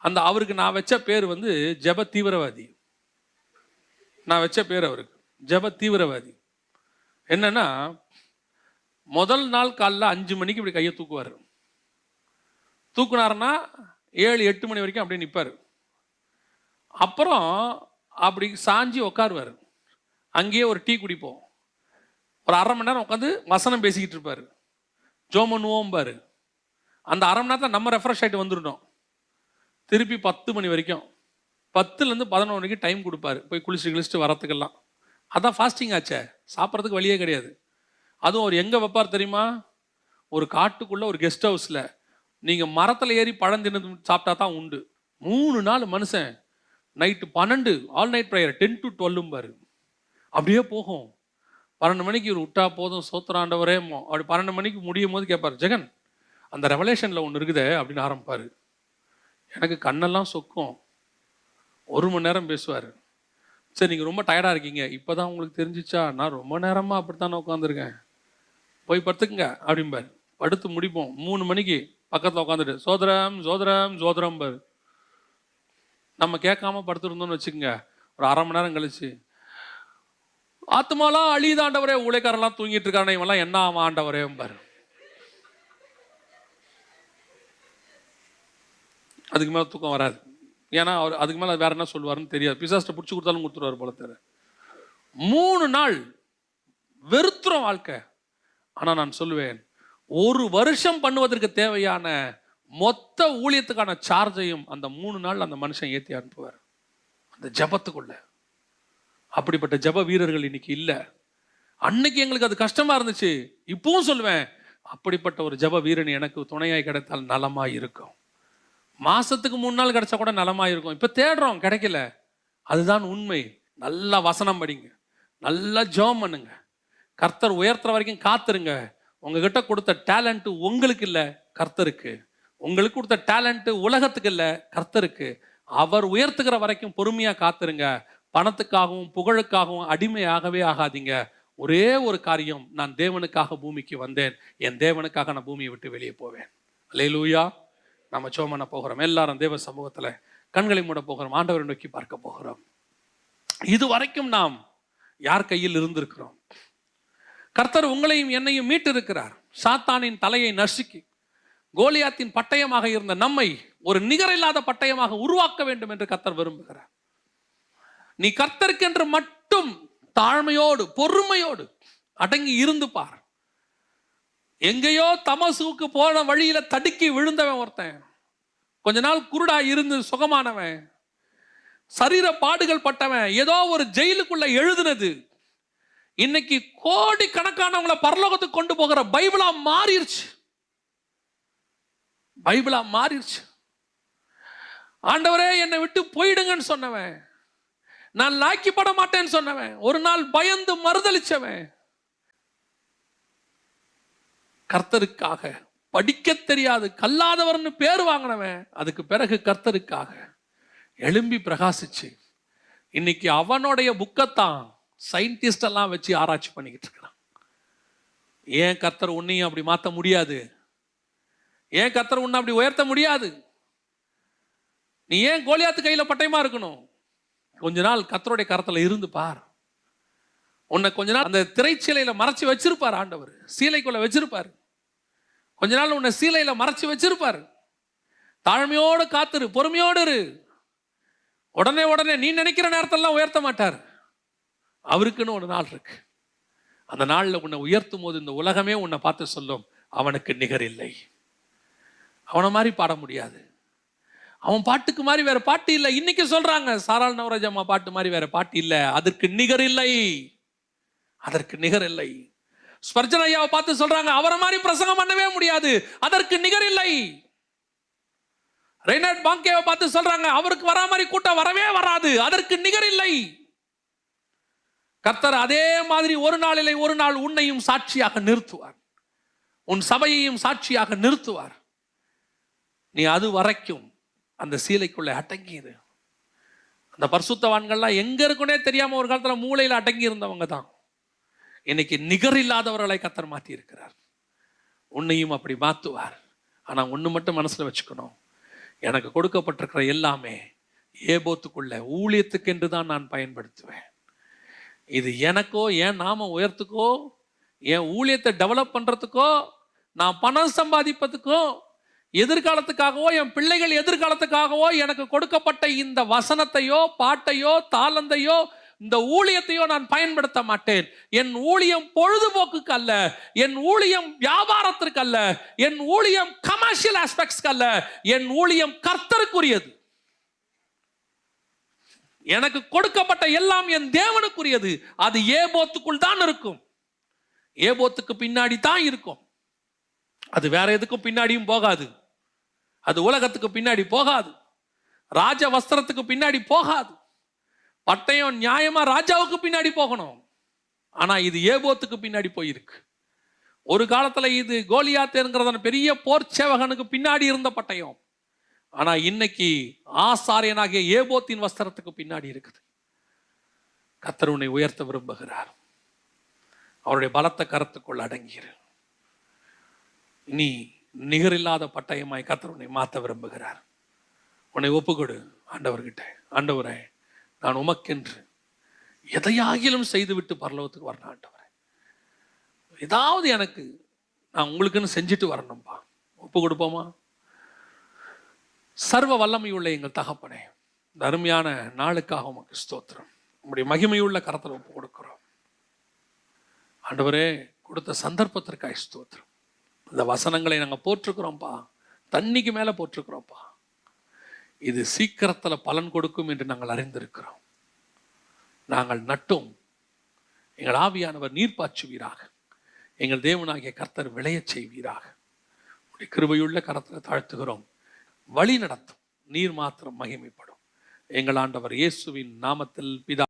அந்த அவருக்கு நான் வச்ச பேர் வந்து ஜப தீவிரவாதி. நான் வச்ச பேர் அவருக்கு ஜப தீவிரவாதி. என்னன்னா, முதல் நாள் காலைல 5 மணிக்கு இப்படி கையை தூக்குவார். தூக்குனாருன்னா 7-8 மணி வரைக்கும் அப்படியே நிற்பார். அப்புறம் அப்படி சாஞ்சி உட்காருவார். அங்கேயே ஒரு டீ குடிப்போம். ஒரு 1/2 மணி நேரம் உட்காந்து வசனம் பேசிக்கிட்டு இருப்பார். ஜோமனுவோம் பாரு. அந்த 1/2 மணி நேரத்தில் நம்ம ரெஃப்ரெஷ் ஆகிட்டு வந்துடணும். திருப்பி 10 மணி வரைக்கும், 10லேருந்து 11 மணிக்கு டைம் கொடுப்பாரு போய் குளிச்சுட்டு வரத்துக்கெல்லாம். அதான் ஃபாஸ்டிங் ஆச்சே, சாப்பிட்றதுக்கு வழியே கிடையாது. அதுவும் அவர் எங்கே வைப்பார் தெரியுமா? ஒரு காட்டுக்குள்ளே ஒரு கெஸ்ட் ஹவுஸில். நீங்கள் மரத்தில் ஏறி பழம் தின்னு சாப்பிட்டா தான் உண்டு. 3 நாள் மனுஷன் night 12 all night prayer 10 to 12 பாரு. அப்படியே போகும். 12 மணிக்கு இவர் விட்டா போதும், சோத்திராண்டவரே. அப்படி 12 மணிக்கு முடியும் போது கேட்பார், ஜெகன் அந்த ரெவலேஷனில் ஒன்று இருக்குதே அப்படின்னு ஆரம்பிப்பார். எனக்கு கண்ணெல்லாம் சொக்கும். 1 மணி நேரம் பேசுவார். சரி, நீங்கள் ரொம்ப டயர்டாக இருக்கீங்க, இப்போ தான் உங்களுக்கு தெரிஞ்சிச்சா? நான் ரொம்ப நேரமாக அப்படித்தானே உட்காந்துருக்கேன், போய் படுத்துக்குங்க அப்படிம்பார். படுத்து முடிப்போம். 3 மணிக்கு பக்கத்தில் உட்காந்துட்டு சோதரம் சோதரம் சோதரம் பாரு. நம்ம கேட்காம படுத்துருந்தோம்னு வச்சுக்கோங்க, ஒரு 1/2 மணி நேரம் கழிச்சு, ஆத்மாலாம் அழிதாண்டவரே, ஊழியக்காரெல்லாம் தூங்கிட்டு இருக்கானே, இவெல்லாம் என்ன ஆமா ஆண்டவரே பாரு. அதுக்கு மேலே தூக்கம் வராது. ஏன்னா அவர் அதுக்கு மேலே வேற என்ன சொல்லுவாருன்னு தெரியாது. பிசாஸ்ட்டை பிடிச்சி கொடுத்தாலும் கொடுத்துருவார் போல தெரியல. 3 நாள் வெறுத்துறோம் வாழ்க்கை. ஆனால் நான் சொல்லுவேன், 1 வருஷம் பண்ணுவதற்கு தேவையான மொத்த ஊழியத்துக்கான சார்ஜையும் அந்த 3 நாள் அந்த மனுஷன் ஏற்றி அனுப்புவார் அந்த ஜபத்துக்குள்ள. அப்படிப்பட்ட ஜப வீரர்கள் இன்னைக்கு இல்லை. அன்னைக்கு எங்களுக்கு அது கஷ்டமா இருந்துச்சு. இப்பவும் சொல்லுவேன், அப்படிப்பட்ட ஒரு ஜப வீரன் எனக்கு துணையாய் கிடைத்தால் நலமா இருக்கும். மாசத்துக்கு 3 நாள் கிடைச்சா கூட நலமா இருக்கும். இப்ப தேடுறோம், கிடைக்கல. அதுதான் உண்மை. நல்லா வசனம் படிங்க, நல்லா ஜெபம் பண்ணுங்க, கர்த்தர் உயர்த்துற வரைக்கும் காத்துருங்க. உங்ககிட்ட கொடுத்த டேலண்ட் உங்களுக்கு இல்லை, கர்த்தருக்கு. உங்களுக்கு கொடுத்த டேலண்ட் உலகத்துக்கு இல்லை, கர்த்தருக்கு. அவர் உயர்த்துகிற வரைக்கும் பொறுமையா காத்துருங்க. பணத்துக்காகவும் புகழுக்காகவும் அடிமையாகவே ஆகாதீங்க. ஒரே ஒரு காரியம், நான் தேவனுக்காக பூமிக்கு வந்தேன், என் தேவனுக்காக நான் பூமியை விட்டு வெளியே போவேன். அல்லேலூயா. நாம ஜெபம் பண்ண போகிறோம். எல்லாரும் தேவ சமூகத்துல கண்களை மூட போகிறோம். ஆண்டவரை நோக்கி பார்க்க போகிறோம். இதுவரைக்கும் நாம் யார் கையில் இருந்திருக்கிறோம்? கர்த்தர் உங்களையும் என்னையும் மீட்டு இருக்கிறார். சாத்தானின் தலையை நசுக்கி கோலியாத்தின் பட்டயமாக இருந்த நம்மை ஒரு நிகரில்லாத பட்டயமாக உருவாக்க வேண்டும் என்று கர்த்தர் விரும்புகிறார். நீ கர்த்தருக்கென்று மட்டும் தாழ்மையோடு பொறுமையோடு அடங்கி இருந்து பார். எங்கேயோ தமசுக்கு போன வழியில தடுக்கி விழுந்தவன் ஒருத்தன், கொஞ்ச நாள் குருடா இருந்து சுகமானவன், சரீர பாடுகள் பட்டவன், ஏதோ ஒரு ஜெயிலுக்குள்ள எழுதுனது இன்னைக்கு கோடி கணக்கானவங்களை பரலோகத்துக்கு கொண்டு போகிற பைபிளா மாறிடுச்சு. பைபிளா மாறிடுச்சு. ஆண்டவரே என்னை விட்டு போயிடுங்கன்னு சொன்னவன், நான் லாக்கிப்பட மாட்டேன்னு சொன்னவன், ஒரு நாள் பயந்து மறுதளிச்சவன், கர்த்தருக்காக படிக்க தெரியாது கல்லாதவர்னு பேர் வாங்கினவன், அதுக்கு பிறகு கர்த்தருக்காக எழும்பி பிரகாசிச்சு இன்னைக்கு அவனுடைய புக்கத்தான் சயின்டிஸ்ட் எல்லாம் வச்சு ஆராய்ச்சி பண்ணிக்கிட்டு இருக்கிறான். ஏன் கர்த்தர் உன்னையும் அப்படி மாற்ற முடியாது? ஏன் கர்த்தர் உன்னை அப்படி உயர்த்த முடியாது? நீ ஏன் கோலியாத்து கையில பட்டயமா இருக்கணும்? கொஞ்ச நாள் கர்த்தருடைய கரத்துல இருந்து பார். உன்னை கொஞ்ச நாள் அந்த திரைச்சீலையில மறைச்சு வச்சிருப்பார் ஆண்டவர், சீலைக்குள்ள வச்சிருப்பாரு. கொஞ்ச நாள் உன்னை சீலையில மறைச்சு வச்சிருப்பாரு. தாழ்மையோடு காத்துரு, பொறுமையோடு இரு. உடனே உடனே நீ நினைக்கிற நேரத்தெல்லாம் உயர்த்த மாட்டார். அவருக்குன்னு ஒரு நாள் இருக்கு. அந்த நாள்ல உன்னை உயர்த்தும் போது இந்த உலகமே உன்னை பார்த்து சொல்லும், அவனுக்கு நிகர் இல்லை. அவனை மாதிரி பாட முடியாது, அவன் பாட்டுக்கு மாதிரி வேற பாட்டு இல்லை. இன்னைக்கு சொல்றாங்க சாராள் நவராஜ் அம்மா பாட்டு மாதிரி வேற பாட்டு இல்லை, அதற்கு நிகர் இல்லை, அதற்கு நிகர் இல்லை. ஸ்பர்ஜன் ஐயாவை பார்த்து சொல்றாங்க அவரை மாதிரி பிரசங்கம் பண்ணவே முடியாது, அதற்கு நிகர் இல்லை. ரெய்னார்ட் பாங்கேவை பார்த்து சொல்றாங்க அவருக்கு வரா மாதிரி கூட்டம் வரவே வராது, அதற்கு நிகர் இல்லை. கர்த்தர் அதே மாதிரி ஒரு நாளிலே ஒரு நாள் உன்னையும் சாட்சியாக நிறுத்துவார், உன் சபையையும் சாட்சியாக நிறுத்துவார். நீ அது வரைக்கும் அந்த சீலைக்குள்ள அடங்கிடு. அந்த பரிசுத்தவான்கள்லாம் எங்க இருக்குன்னே தெரியாம ஒரு காலத்துல மூளையில அடங்கி இருந்தவங்க தான் இன்னைக்கு நிகர் இல்லாதவர்களை கர்த்தர் மாற்றி இருக்கிறார். உன்னையும் அப்படி மாத்துவார். ஆனா ஒண்ணு மட்டும் மனசுல வச்சுக்கணும், எனக்கு கொடுக்கப்பட்டிருக்கிற எல்லாமே ஏபோத்துக்குள்ள ஊழியத்துக்கு என்று தான் நான் பயன்படுத்துவேன். இது எனக்கோ என் நாம உயர்த்துக்கோ என் ஊழியத்தை டெவலப் பண்றதுக்கோ நான் பணம் சம்பாதிப்பதுக்கோ எதிர்காலத்துக்காகவோ என் பிள்ளைகள் எதிர்காலத்துக்காகவோ எனக்கு கொடுக்கப்பட்ட இந்த வசனத்தையோ பாட்டையோ தாளந்தையோ இந்த ஊழியத்தையோ நான் பயன்படுத்த மாட்டேன். என் ஊழியம் பொழுதுபோக்குக்கு அல்ல, என் ஊழியம் வியாபாரத்திற்கு அல்ல, என் ஊழியம் கமர்ஷியல் ஆஸ்பெக்ட்ஸ்க்கு அல்ல, என் ஊழியம் கர்த்தருக்குரியது. எனக்கு கொடுக்கப்பட்ட எல்லாம் என் தேவனுக்குரியது. அது ஏபோத்துக்குள் தான் இருக்கும், ஏபோத்துக்கு பின்னாடி தான் இருக்கும். அது வேற எதுக்கும் பின்னாடியும் போகாது, அது உலகத்துக்கு பின்னாடி போகாது, ராஜ வஸ்திரத்துக்கு பின்னாடி போகாது. பட்டயம் நியாயமா ராஜாவுக்கு பின்னாடி போகணும், ஆனா இது ஏபோத்துக்கு பின்னாடி போயிருக்கு. ஒரு காலத்துல இது கோலியாத்துங்கிறத பெரிய போர் சேவகனுக்கு பின்னாடி இருந்த பட்டயம், ஆனா இன்னைக்கு ஆசாரியனாகிய ஏபோத்தின் வஸ்திரத்துக்கு பின்னாடி இருக்குது. கர்த்தர் உன்னை உயர்த்த விரும்புகிறார். அவருடைய பலத்த கரத்துக்குள் அடங்கிரு. நீ நிகரில்லாத பட்டயமாய் கர்த்தர் உன்னை மாற்ற விரும்புகிறார். உன்னை ஒப்புக்கொடு ஆண்டவர்கிட்ட. ஆண்டவரே, நான் உமக்கென்று எதையாகிலும் செய்துவிட்டு பரலோகத்துக்கு வரணும் ஆண்டவரே. ஏதாவது எனக்கு நான் உங்களுக்குன்னு செஞ்சுட்டு வரணும்பா. ஒப்பு கொடுப்போமா? சர்வ வல்லமையுள்ள எங்கள் தகப்பனே, இந்த அருமையான நாளுக்காக உமக்கு ஸ்தோத்திரம். உங்களுடைய மகிமையுள்ள கரத்தில் ஒப்பு கொடுக்கிறோம் ஆண்டவரே. கொடுத்த சந்தர்ப்பத்திற்காக ஸ்தோத்திரம். இந்த வசனங்களை நாங்கள் போட்டிருக்கிறோம்ப்பா, தண்ணிக்கு மேலே போட்டிருக்கிறோம்ப்பா. இது சீக்கிரத்தில் பலன் கொடுக்கும் என்று நாங்கள் அறிந்திருக்கிறோம். நாங்கள் நட்டும் எங்கள் ஆவியானவர் நீர் பாய்ச்சுவீராக, எங்கள் தேவனாகிய கர்த்தர் விளையச் செய்வீராக. உடைய கிருபையுள்ள கரத்தில் தாழ்த்துகிறோம். வழி நடத்தும், நீர் மாத்திரம் மகிமைப்படும். எங்கள் ஆண்டவர் இயேசுவின் நாமத்தில் பிதா.